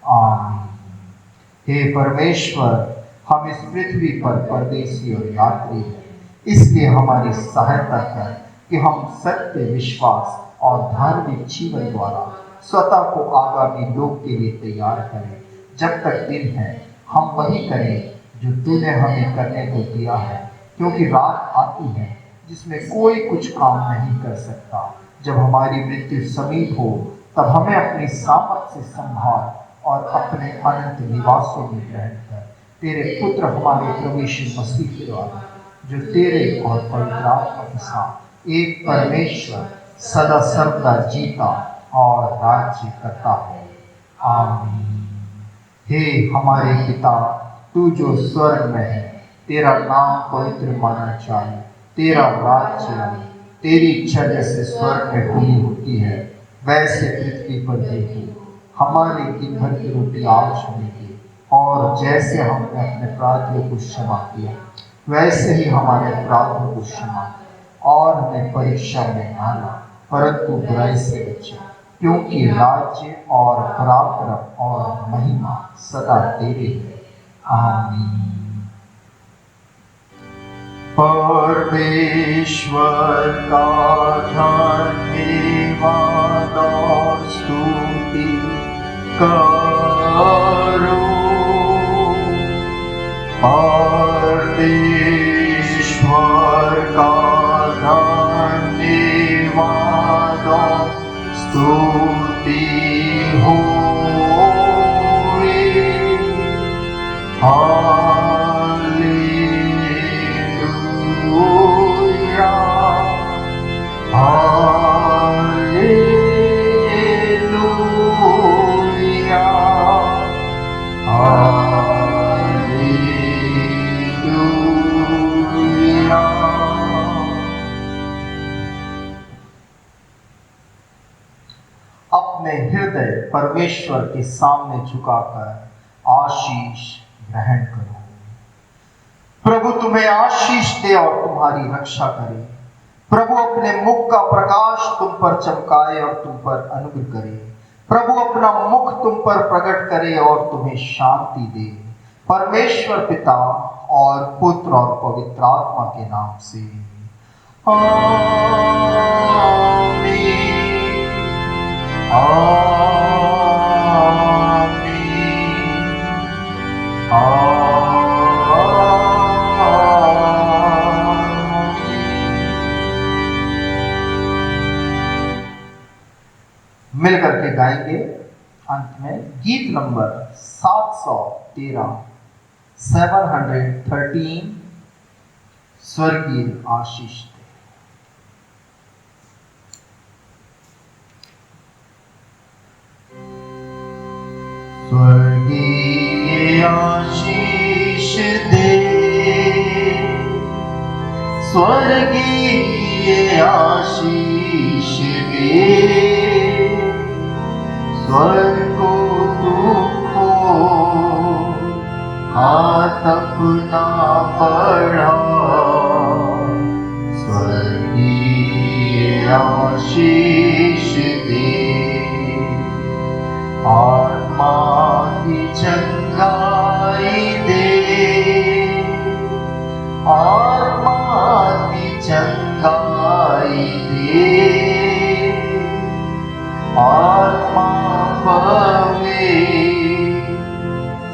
आमीन। हे परमेश्वर, हम इस पृथ्वी पर परदेसी और यात्री हैं, इसलिए हमारी सहायता कर कि हम सत्य, विश्वास और धार्मिक जीवन द्वारा स्वतः को आगामी लोक के लिए तैयार करें। जब तक दिन है हम वही करें जो तूने हमें करने को दिया है, क्योंकि रात आती है जिसमें कोई कुछ काम नहीं कर सकता। जब हमारी मृत्यु समीप हो तब हमें अपनी सामर्थ से संभाल और अपने अनंत निवासों में ग्रहण कर। तेरे पुत्र हमारे प्रभु यीशु मसीह के द्वारा जो तेरे और पवित्र आत्मा के साथ एक परमेश्वर सदा सर्वदा जीता और राज्य करता है, आमीन। हे हमारे पिता, तू जो स्वर्ग में है, तेरा नाम पवित्र माना जाए, तेरा राज्य आए, तेरी इच्छा जैसे स्वर्ग में पूरी होती है वैसे पृथ्वी पर भी हो। हमारे दिन भर की रोटी आज हमें दे, और जैसे हमने अपने अपराधियों को क्षमा किया वैसे ही हमारे अपराधों को क्षमा कर, और हमें परीक्षा में ना ला परंतु बुराई से बचे, क्योंकि राज्य और पराक्रम और महिमा सदा तेरे है, आमीन। परमेश्वर का धन्यवाद और स्तुति करो। परमेश्वर का धन्यवाद और स्तुति हो। अपने हृदय परमेश्वर के सामने झुकाकर आशीष ग्रहण करो। प्रभु तुम्हें आशीष दे और तुम्हारी रक्षा करे। प्रभु अपने मुख का प्रकाश तुम पर चमकाए और तुम पर अनुग्रह करे। प्रभु अपना मुख तुम पर प्रकट करे और तुम्हें शांति दे। परमेश्वर पिता और पुत्र और पवित्र आत्मा के नाम से, आमीन। मिलकर के गाएंगे अंत में गीत नंबर 713 713 स्वर्गीय आशीष। स्वर्गीय आशीष दे, स्वर्गीय आशीष दे, स्वर्ग को तू अपना बढ़ा, स्वर्गीय आशीष दे, आत्मा की चंगाई दे, आत्मा की चंगाई दे, आत्मा पवे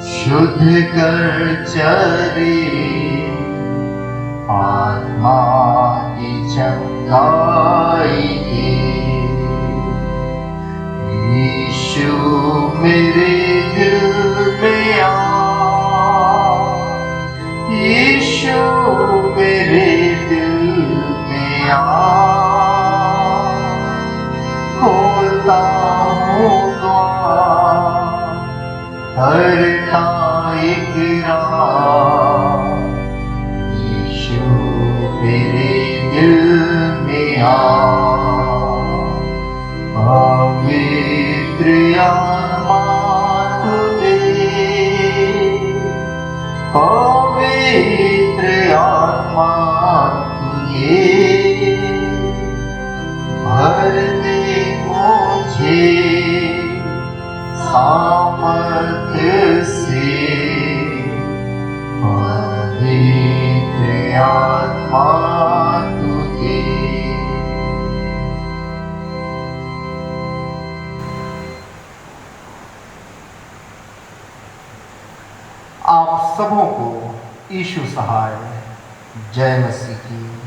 शुद्ध कर चरे, आत्मा की चंगाई दे। यीशु मेरे दिल में आ, यीशु मेरे दिल में आ, खोलता हूँ द्वार, करता इकरार, यीशु मेरे दिल में आ। पवित्र आत्मा तू दे, पवित्र आत्मा तू दे, भर दे मुझे सामर्थ्य से, पवित्र आत्मा तू दे। आप सबों को यीशु सहाय, जय मसीह की।